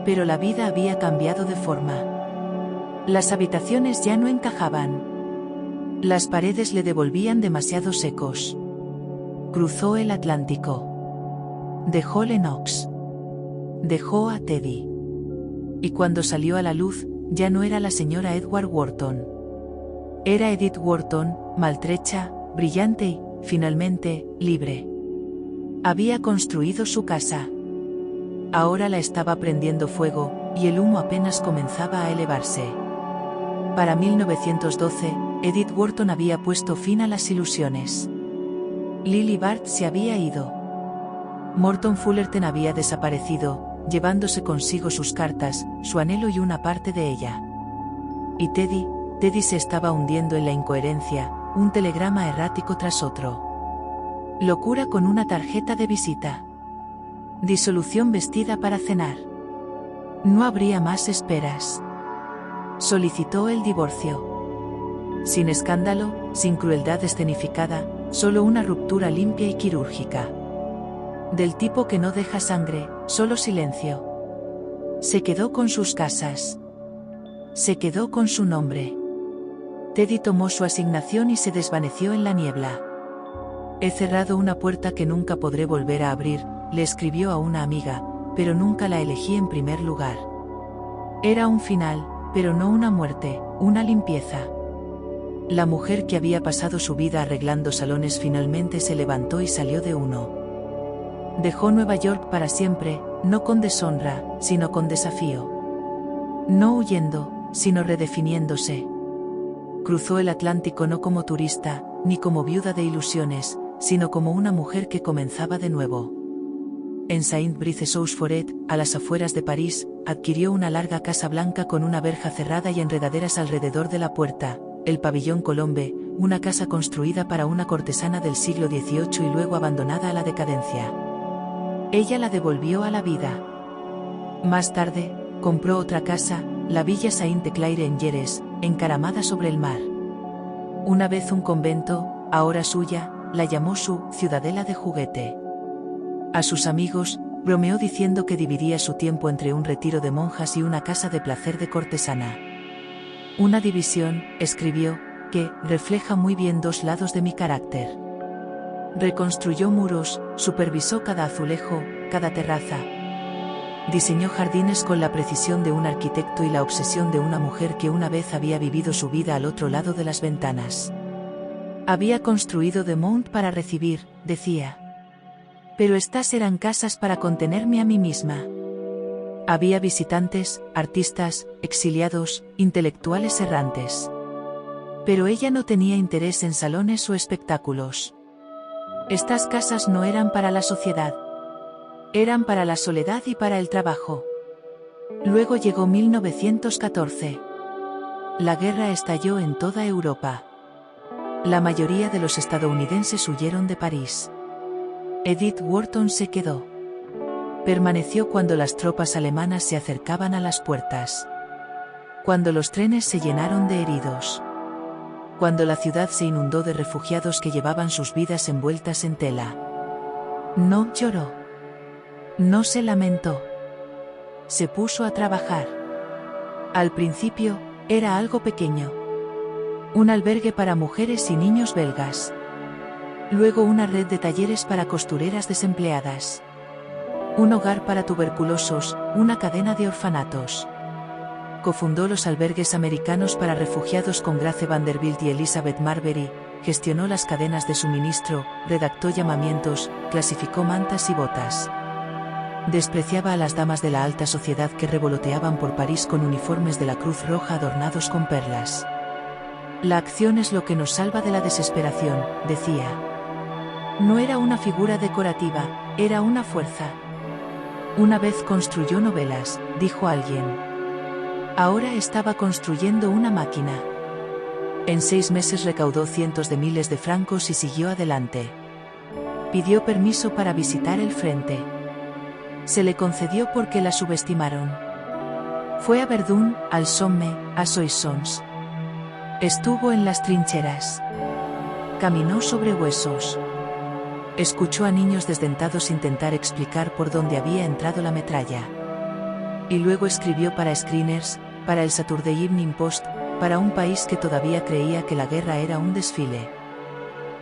Pero la vida había cambiado de forma. Las habitaciones ya no encajaban. Las paredes le devolvían demasiado secos. Cruzó el Atlántico. Dejó Lenox. Dejó a Teddy. Y cuando salió a la luz, ya no era la señora Edward Wharton. Era Edith Wharton, maltrecha, brillante y, finalmente, libre. Había construido su casa. Ahora la estaba prendiendo fuego, y el humo apenas comenzaba a elevarse. Para 1912, Edith Wharton había puesto fin a las ilusiones. Lily Bart se había ido. Morton Fullerton había desaparecido, llevándose consigo sus cartas, su anhelo y una parte de ella. Y Teddy se estaba hundiendo en la incoherencia, un telegrama errático tras otro. Locura con una tarjeta de visita. Disolución vestida para cenar. No habría más esperas. Solicitó el divorcio. Sin escándalo, sin crueldad escenificada, solo una ruptura limpia y quirúrgica. Del tipo que no deja sangre, solo silencio. Se quedó con sus casas. Se quedó con su nombre. Teddy tomó su asignación y se desvaneció en la niebla. He cerrado una puerta que nunca podré volver a abrir, le escribió a una amiga, pero nunca la elegí en primer lugar. Era un final, pero no una muerte, una limpieza. La mujer que había pasado su vida arreglando salones finalmente se levantó y salió de uno. Dejó Nueva York para siempre, no con deshonra, sino con desafío. No huyendo, sino redefiniéndose. Cruzó el Atlántico no como turista, ni como viuda de ilusiones, sino como una mujer que comenzaba de nuevo. En Saint-Brice-sous-Forêt, a las afueras de París, adquirió una larga casa blanca con una verja cerrada y enredaderas alrededor de la puerta, el Pabellón Colombe, una casa construida para una cortesana del siglo XVIII y luego abandonada a la decadencia. Ella la devolvió a la vida. Más tarde, compró otra casa, la Villa Sainte-Claire en Jerez, encaramada sobre el mar. Una vez un convento, ahora suya, la llamó su ciudadela de juguete. A sus amigos, bromeó diciendo que dividía su tiempo entre un retiro de monjas y una casa de placer de cortesana. Una división, escribió, que refleja muy bien dos lados de mi carácter. Reconstruyó muros, supervisó cada azulejo, cada terraza. Diseñó jardines con la precisión de un arquitecto y la obsesión de una mujer que una vez había vivido su vida al otro lado de las ventanas. Había construido The Mount para recibir, decía. Pero estas eran casas para contenerme a mí misma. Había visitantes, artistas, exiliados, intelectuales errantes. Pero ella no tenía interés en salones o espectáculos. Estas casas no eran para la sociedad. Eran para la soledad y para el trabajo. Luego llegó 1914. La guerra estalló en toda Europa. La mayoría de los estadounidenses huyeron de París. Edith Wharton se quedó. Permaneció cuando las tropas alemanas se acercaban a las puertas. Cuando los trenes se llenaron de heridos. Cuando la ciudad se inundó de refugiados que llevaban sus vidas envueltas en tela. No lloró. No se lamentó. Se puso a trabajar. Al principio, era algo pequeño. Un albergue para mujeres y niños belgas. Luego una red de talleres para costureras desempleadas. Un hogar para tuberculosos, una cadena de orfanatos. Cofundó los albergues americanos para refugiados con Grace Vanderbilt y Elizabeth Marbury, gestionó las cadenas de suministro, redactó llamamientos, clasificó mantas y botas. Despreciaba a las damas de la alta sociedad que revoloteaban por París con uniformes de la Cruz Roja adornados con perlas. La acción es lo que nos salva de la desesperación, decía. No era una figura decorativa, era una fuerza. Una vez construyó novelas, dijo alguien. Ahora estaba construyendo una máquina. En 6 meses recaudó cientos de miles de francos y siguió adelante. Pidió permiso para visitar el frente. Se le concedió porque la subestimaron. Fue a Verdún, al Somme, a Soissons. Estuvo en las trincheras. Caminó sobre huesos. Escuchó a niños desdentados intentar explicar por dónde había entrado la metralla. Y luego escribió para Screeners, para el Saturday Evening Post, para un país que todavía creía que la guerra era un desfile.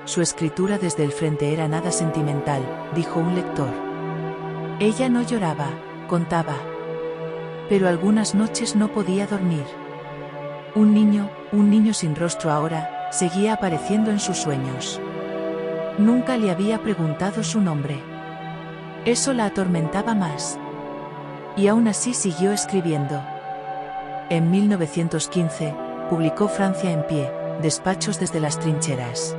Su escritura desde el frente era nada sentimental, dijo un lector. Ella no lloraba, contaba. Pero algunas noches no podía dormir. Un niño sin rostro ahora, seguía apareciendo en sus sueños. Nunca le había preguntado su nombre. Eso la atormentaba más. Y aún así siguió escribiendo. En 1915, publicó Francia en pie, despachos desde las trincheras.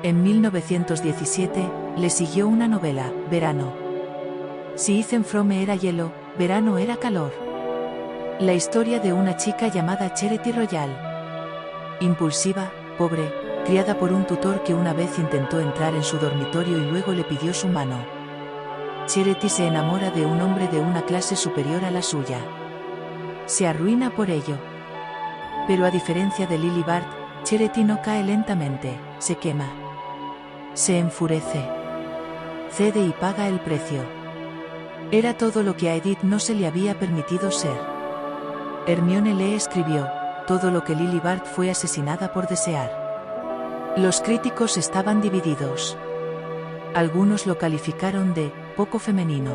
En 1917, le siguió una novela, Verano. Si Frome era hielo, verano era calor. La historia de una chica llamada Charity Royal. Impulsiva, pobre, criada por un tutor que una vez intentó entrar en su dormitorio y luego le pidió su mano. Charity se enamora de un hombre de una clase superior a la suya. Se arruina por ello. Pero a diferencia de Lily Bart, Charity no cae lentamente, se quema. Se enfurece. Cede y paga el precio. Era todo lo que a Edith no se le había permitido ser. Hermione le escribió, todo lo que Lily Bart fue asesinada por desear. Los críticos estaban divididos. Algunos lo calificaron de poco femenino.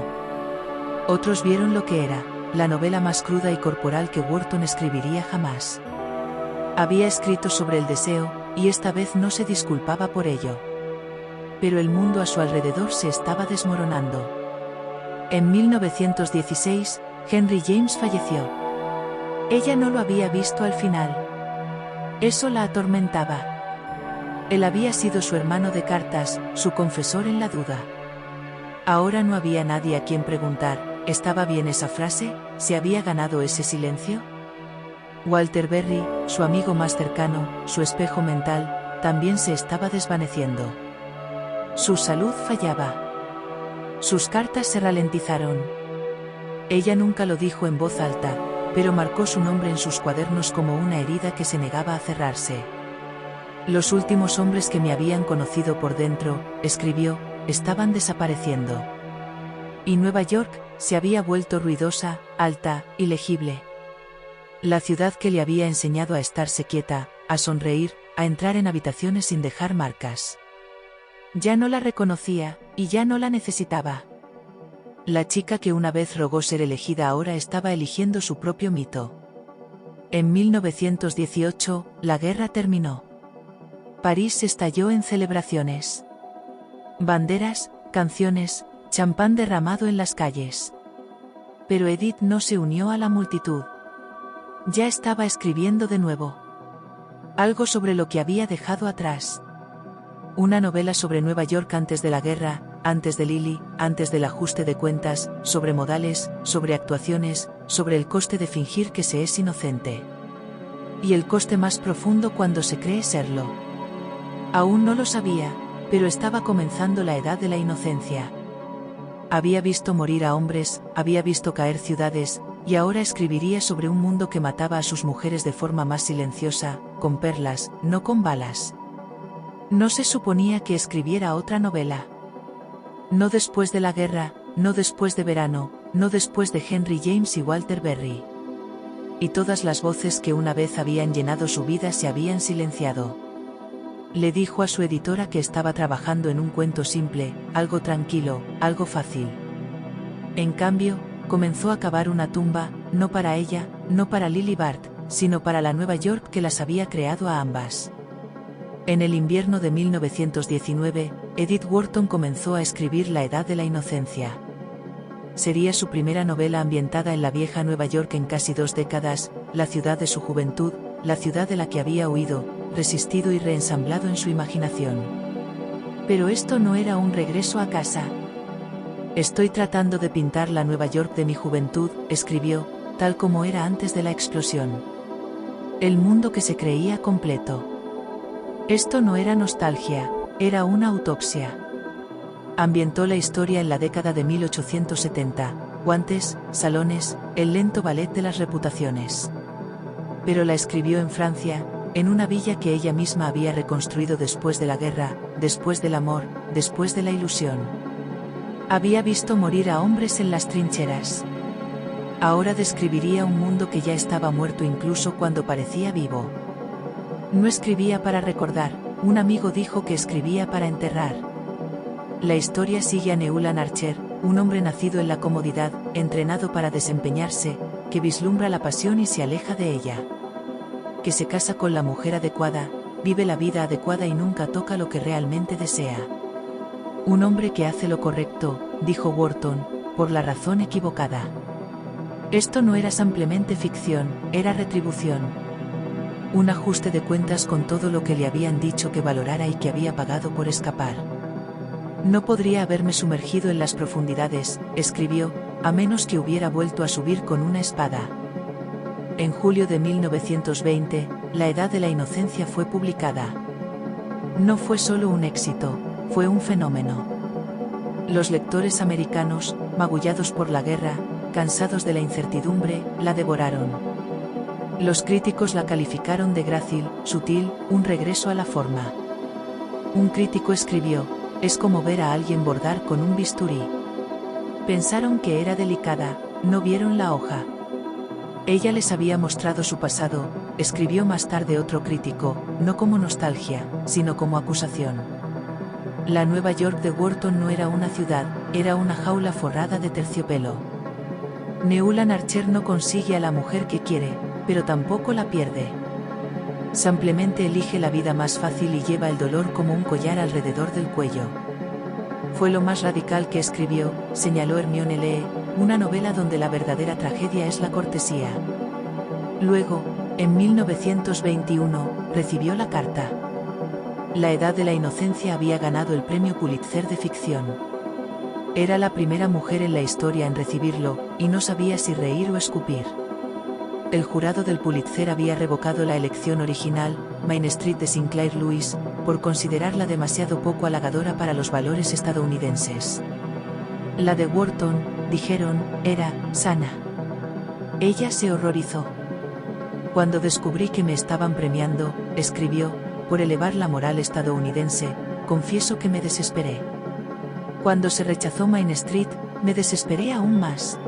Otros vieron lo que era, la novela más cruda y corporal que Wharton escribiría jamás. Había escrito sobre el deseo, y esta vez no se disculpaba por ello. Pero el mundo a su alrededor se estaba desmoronando. En 1916, Henry James falleció. Ella no lo había visto al final. Eso la atormentaba. Él había sido su hermano de cartas, su confesor en la duda. Ahora no había nadie a quien preguntar, ¿estaba bien esa frase? ¿Se había ganado ese silencio? Walter Berry, su amigo más cercano, su espejo mental, también se estaba desvaneciendo. Su salud fallaba. Sus cartas se ralentizaron. Ella nunca lo dijo en voz alta, pero marcó su nombre en sus cuadernos como una herida que se negaba a cerrarse. Los últimos hombres que me habían conocido por dentro, escribió, estaban desapareciendo. Y Nueva York se había vuelto ruidosa, alta, ilegible. La ciudad que le había enseñado a estarse quieta, a sonreír, a entrar en habitaciones sin dejar marcas. Ya no la reconocía, y ya no la necesitaba. La chica que una vez rogó ser elegida ahora estaba eligiendo su propio mito. En 1918, la guerra terminó. París estalló en celebraciones. Banderas, canciones, champán derramado en las calles. Pero Edith no se unió a la multitud. Ya estaba escribiendo de nuevo. Algo sobre lo que había dejado atrás. Una novela sobre Nueva York antes de la guerra, antes de Lily, antes del ajuste de cuentas, sobre modales, sobre actuaciones, sobre el coste de fingir que se es inocente. Y el coste más profundo cuando se cree serlo. Aún no lo sabía, pero estaba comenzando la edad de la inocencia. Había visto morir a hombres, había visto caer ciudades, y ahora escribiría sobre un mundo que mataba a sus mujeres de forma más silenciosa, con perlas, no con balas. No se suponía que escribiera otra novela. No después de la guerra, no después de verano, no después de Henry James y Walter Berry. Y todas las voces que una vez habían llenado su vida se habían silenciado. Le dijo a su editora que estaba trabajando en un cuento simple, algo tranquilo, algo fácil. En cambio, comenzó a cavar una tumba, no para ella, no para Lily Bart, sino para la Nueva York que las había creado a ambas. En el invierno de 1919, Edith Wharton comenzó a escribir La Edad de la Inocencia. Sería su primera novela ambientada en la vieja Nueva York en casi 2 décadas, la ciudad de su juventud, la ciudad de la que había huido, resistido y reensamblado en su imaginación. Pero esto no era un regreso a casa. Estoy tratando de pintar la Nueva York de mi juventud, escribió, tal como era antes de la explosión. El mundo que se creía completo. Esto no era nostalgia, era una autopsia. Ambientó la historia en la década de 1870, guantes, salones, el lento ballet de las reputaciones. Pero la escribió en Francia, en una villa que ella misma había reconstruido después de la guerra, después del amor, después de la ilusión. Había visto morir a hombres en las trincheras. Ahora describiría un mundo que ya estaba muerto incluso cuando parecía vivo. No escribía para recordar, un amigo dijo que escribía para enterrar. La historia sigue a Newland Archer, un hombre nacido en la comodidad, entrenado para desempeñarse, que vislumbra la pasión y se aleja de ella. Que se casa con la mujer adecuada, vive la vida adecuada y nunca toca lo que realmente desea. Un hombre que hace lo correcto, dijo Wharton, por la razón equivocada. Esto no era simplemente ficción, era retribución. Un ajuste de cuentas con todo lo que le habían dicho que valorara y que había pagado por escapar. No podría haberme sumergido en las profundidades, escribió, a menos que hubiera vuelto a subir con una espada. En julio de 1920, La Edad de la Inocencia fue publicada. No fue solo un éxito, fue un fenómeno. Los lectores americanos, magullados por la guerra, cansados de la incertidumbre, la devoraron. Los críticos la calificaron de grácil, sutil, un regreso a la forma. Un crítico escribió, es como ver a alguien bordar con un bisturí. Pensaron que era delicada, no vieron la hoja. Ella les había mostrado su pasado, escribió más tarde otro crítico, no como nostalgia, sino como acusación. La Nueva York de Wharton no era una ciudad, era una jaula forrada de terciopelo. Newland Archer no consigue a la mujer que quiere, pero tampoco la pierde. Simplemente elige la vida más fácil y lleva el dolor como un collar alrededor del cuello. Fue lo más radical que escribió, señaló Hermione Lee, una novela donde la verdadera tragedia es la cortesía. Luego, en 1921, recibió la carta. La Edad de la Inocencia había ganado el premio Pulitzer de ficción. Era la primera mujer en la historia en recibirlo, y no sabía si reír o escupir. El jurado del Pulitzer había revocado la elección original, Main Street de Sinclair Lewis, por considerarla demasiado poco halagadora para los valores estadounidenses. La de Wharton, dijeron, era sana. Ella se horrorizó. Cuando descubrí que me estaban premiando, escribió, por elevar la moral estadounidense, confieso que me desesperé. Cuando se rechazó Main Street, me desesperé aún más.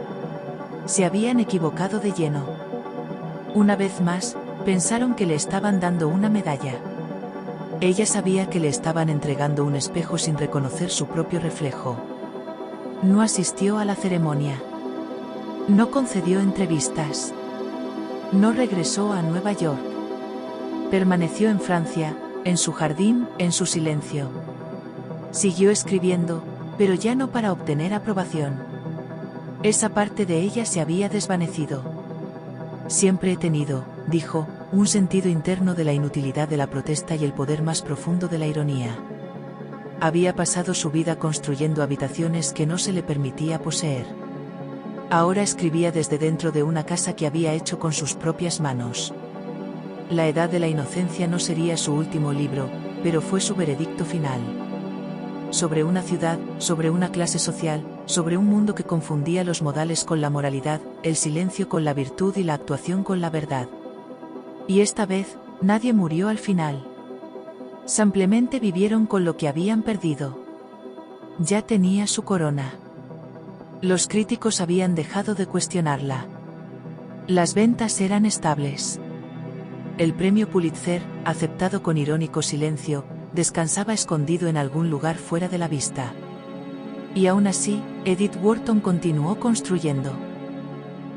Se habían equivocado de lleno. Una vez más, pensaron que le estaban dando una medalla. Ella sabía que le estaban entregando un espejo sin reconocer su propio reflejo. No asistió a la ceremonia. No concedió entrevistas. No regresó a Nueva York. Permaneció en Francia, en su jardín, en su silencio. Siguió escribiendo, pero ya no para obtener aprobación. Esa parte de ella se había desvanecido. Siempre he tenido, dijo, un sentido interno de la inutilidad de la protesta y el poder más profundo de la ironía. Había pasado su vida construyendo habitaciones que no se le permitía poseer. Ahora escribía desde dentro de una casa que había hecho con sus propias manos. La Edad de la Inocencia no sería su último libro, pero fue su veredicto final. Sobre una ciudad, sobre una clase social, sobre un mundo que confundía los modales con la moralidad, el silencio con la virtud y la actuación con la verdad. Y esta vez, nadie murió al final. Simplemente vivieron con lo que habían perdido. Ya tenía su corona. Los críticos habían dejado de cuestionarla. Las ventas eran estables. El premio Pulitzer, aceptado con irónico silencio, descansaba escondido en algún lugar fuera de la vista. Y aún así, Edith Wharton continuó construyendo.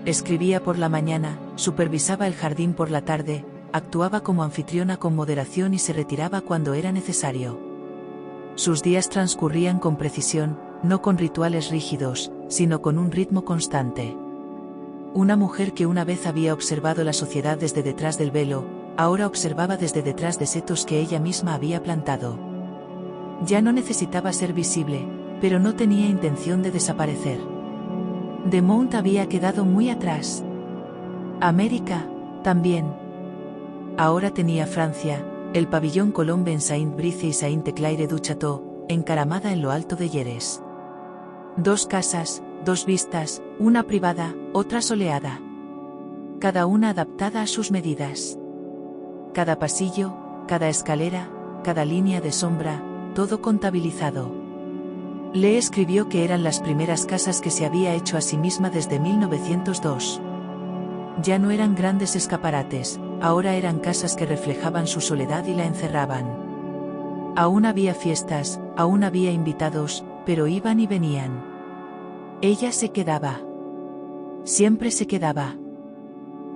Escribía por la mañana, supervisaba el jardín por la tarde, actuaba como anfitriona con moderación y se retiraba cuando era necesario. Sus días transcurrían con precisión, no con rituales rígidos, sino con un ritmo constante. Una mujer que una vez había observado la sociedad desde detrás del velo, ahora observaba desde detrás de setos que ella misma había plantado. Ya no necesitaba ser visible, pero no tenía intención de desaparecer. The Mount había quedado muy atrás. América, también. Ahora tenía Francia, el pabellón Colombe en Saint-Brice y Saint-Claire-du-Château, encaramada en lo alto de Lleres. 2 casas, 2 vistas, una privada, otra soleada. Cada una adaptada a sus medidas. Cada pasillo, cada escalera, cada línea de sombra, todo contabilizado. Le escribió que eran las primeras casas que se había hecho a sí misma desde 1902. Ya no eran grandes escaparates, ahora eran casas que reflejaban su soledad y la encerraban. Aún había fiestas, aún había invitados, pero iban y venían. Ella se quedaba. Siempre se quedaba.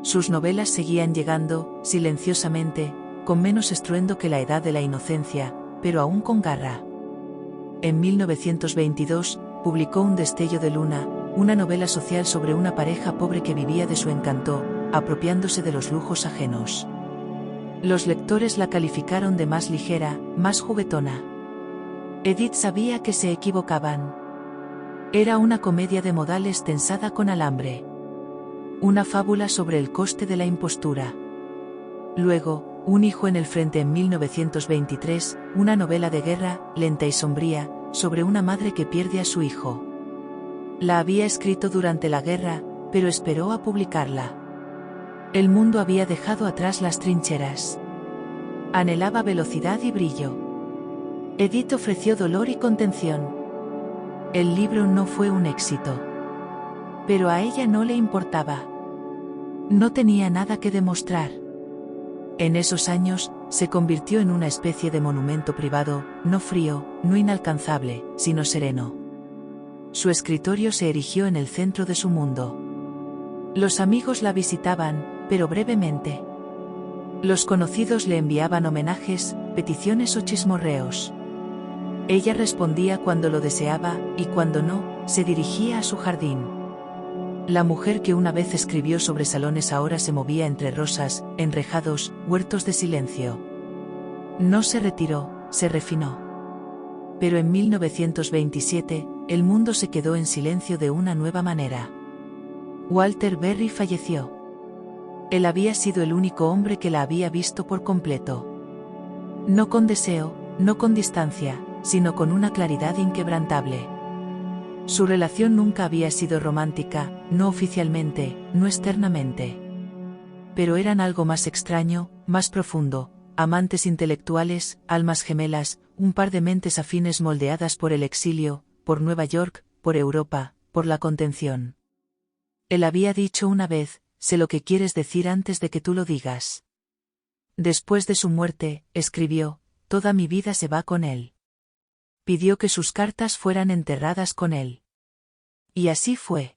Sus novelas seguían llegando, silenciosamente, con menos estruendo que La Edad de la Inocencia, pero aún con garra. En 1922, publicó Un destello de luna, una novela social sobre una pareja pobre que vivía de su encanto, apropiándose de los lujos ajenos. Los lectores la calificaron de más ligera, más juguetona. Edith sabía que se equivocaban. Era una comedia de modales tensada con alambre. Una fábula sobre el coste de la impostura. Luego, Un hijo en el frente en 1923, una novela de guerra, lenta y sombría, sobre una madre que pierde a su hijo. La había escrito durante la guerra, pero esperó a publicarla. El mundo había dejado atrás las trincheras. Anhelaba velocidad y brillo. Edith ofreció dolor y contención. El libro no fue un éxito. Pero a ella no le importaba. No tenía nada que demostrar. En esos años, se convirtió en una especie de monumento privado, no frío, no inalcanzable, sino sereno. Su escritorio se erigió en el centro de su mundo. Los amigos la visitaban, pero brevemente. Los conocidos le enviaban homenajes, peticiones o chismorreos. Ella respondía cuando lo deseaba, y cuando no, se dirigía a su jardín. La mujer que una vez escribió sobre salones ahora se movía entre rosas, enrejados, huertos de silencio. No se retiró, se refinó. Pero en 1927, el mundo se quedó en silencio de una nueva manera. Walter Berry falleció. Él había sido el único hombre que la había visto por completo. No con deseo, no con distancia, sino con una claridad inquebrantable. Su relación nunca había sido romántica, no oficialmente, no externamente. Pero eran algo más extraño, más profundo, amantes intelectuales, almas gemelas, un par de mentes afines moldeadas por el exilio, por Nueva York, por Europa, por la contención. Él había dicho una vez, sé lo que quieres decir antes de que tú lo digas. Después de su muerte, escribió, toda mi vida se va con él. Pidió que sus cartas fueran enterradas con él. Y así fue.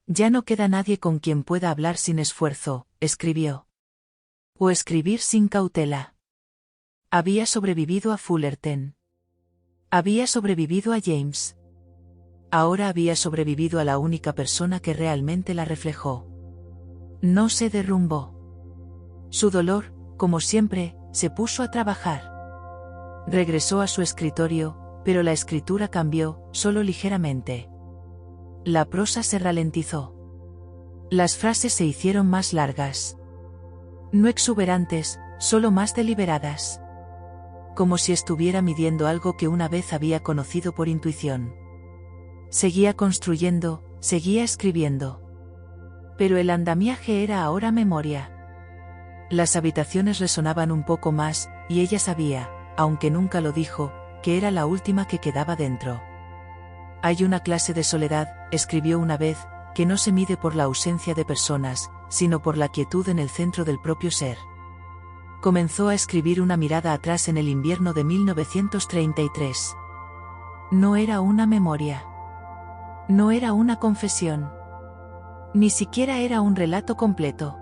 Ya no queda nadie con quien pueda hablar sin esfuerzo, escribió. O escribir sin cautela. Había sobrevivido a Fullerton. Había sobrevivido a James. Ahora había sobrevivido a la única persona que realmente la reflejó. No se derrumbó. Su dolor, como siempre, se puso a trabajar. Regresó a su escritorio, pero la escritura cambió, solo ligeramente. La prosa se ralentizó. Las frases se hicieron más largas. No exuberantes, solo más deliberadas. Como si estuviera midiendo algo que una vez había conocido por intuición. Seguía construyendo, seguía escribiendo. Pero el andamiaje era ahora memoria. Las habitaciones resonaban un poco más, y ella sabía, aunque nunca lo dijo, que era la última que quedaba dentro. Hay una clase de soledad, escribió una vez, que no se mide por la ausencia de personas, sino por la quietud en el centro del propio ser. Comenzó a escribir una mirada atrás en el invierno de 1933. No era una memoria. No era una confesión. Ni siquiera era un relato completo.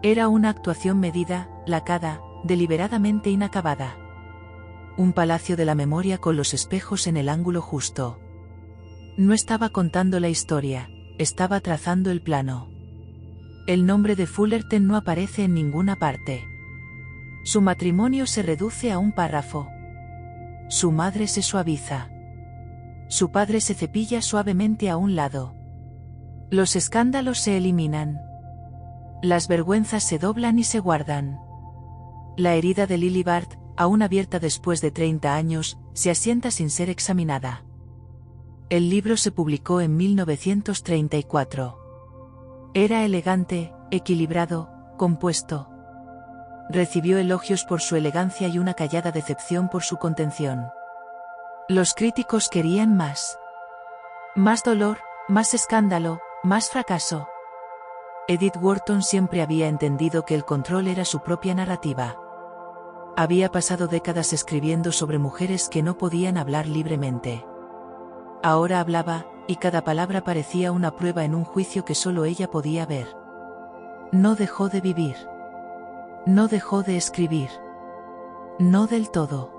Era una actuación medida, lacada, deliberadamente inacabada. Un palacio de la memoria con los espejos en el ángulo justo. No estaba contando la historia, estaba trazando el plano. El nombre de Fullerton no aparece en ninguna parte. Su matrimonio se reduce a un párrafo. Su madre se suaviza. Su padre se cepilla suavemente a un lado. Los escándalos se eliminan. Las vergüenzas se doblan y se guardan. La herida de Lily Bart, aún abierta después de 30 años, se asienta sin ser examinada. El libro se publicó en 1934. Era elegante, equilibrado, compuesto. Recibió elogios por su elegancia y una callada decepción por su contención. Los críticos querían más. Más dolor, más escándalo, más fracaso. Edith Wharton siempre había entendido que el control era su propia narrativa. Había pasado décadas escribiendo sobre mujeres que no podían hablar libremente. Ahora hablaba, y cada palabra parecía una prueba en un juicio que solo ella podía ver. No dejó de vivir. No dejó de escribir. No del todo.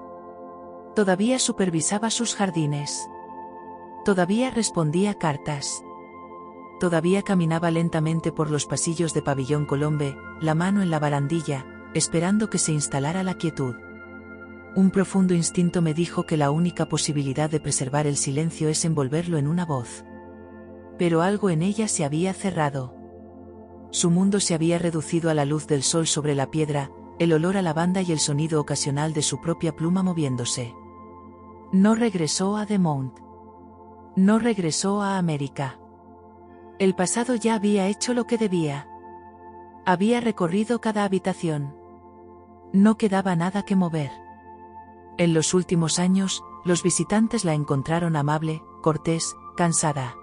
Todavía supervisaba sus jardines. Todavía respondía cartas. Todavía caminaba lentamente por los pasillos de Pabellón Colombe, la mano en la barandilla, esperando que se instalara la quietud. Un profundo instinto me dijo que la única posibilidad de preservar el silencio es envolverlo en una voz. Pero algo en ella se había cerrado. Su mundo se había reducido a la luz del sol sobre la piedra, el olor a lavanda y el sonido ocasional de su propia pluma moviéndose. No regresó a The Mount. No regresó a América. El pasado ya había hecho lo que debía. Había recorrido cada habitación. No quedaba nada que mover. En los últimos años, los visitantes la encontraron amable, cortés, cansada.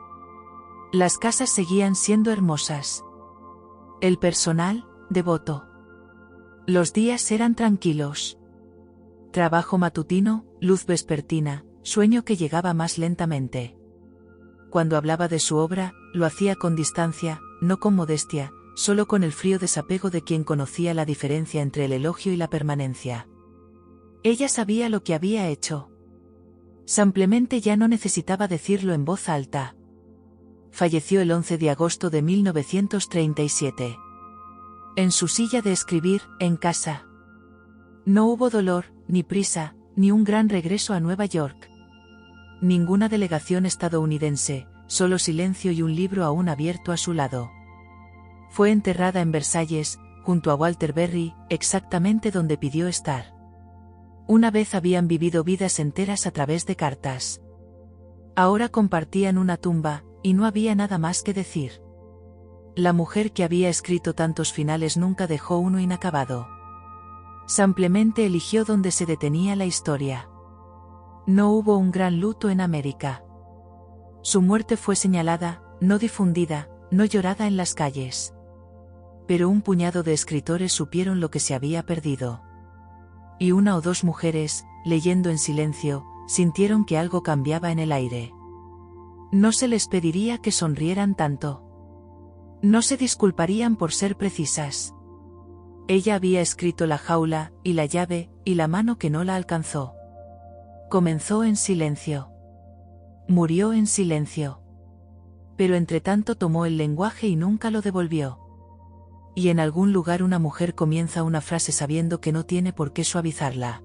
Las casas seguían siendo hermosas. El personal, devoto. Los días eran tranquilos. Trabajo matutino, luz vespertina, sueño que llegaba más lentamente. Cuando hablaba de su obra, lo hacía con distancia, no con modestia, solo con el frío desapego de quien conocía la diferencia entre el elogio y la permanencia. Ella sabía lo que había hecho. Simplemente ya no necesitaba decirlo en voz alta. Falleció el 11 de agosto de 1937. En su silla de escribir, en casa. No hubo dolor, ni prisa, ni un gran regreso a Nueva York. Ninguna delegación estadounidense, solo silencio y un libro aún abierto a su lado. Fue enterrada en Versalles, junto a Walter Berry, exactamente donde pidió estar. Una vez habían vivido vidas enteras a través de cartas. Ahora compartían una tumba, y no había nada más que decir. La mujer que había escrito tantos finales nunca dejó uno inacabado. Simplemente eligió donde se detenía la historia. No hubo un gran luto en América. Su muerte fue señalada, no difundida, no llorada en las calles. Pero un puñado de escritores supieron lo que se había perdido. Y una o dos mujeres, leyendo en silencio, sintieron que algo cambiaba en el aire. No se les pediría que sonrieran tanto. No se disculparían por ser precisas. Ella había escrito La jaula, y La llave, y La mano que no la alcanzó. Comenzó en silencio. Murió en silencio. Pero entretanto tomó el lenguaje y nunca lo devolvió. Y en algún lugar una mujer comienza una frase sabiendo que no tiene por qué suavizarla.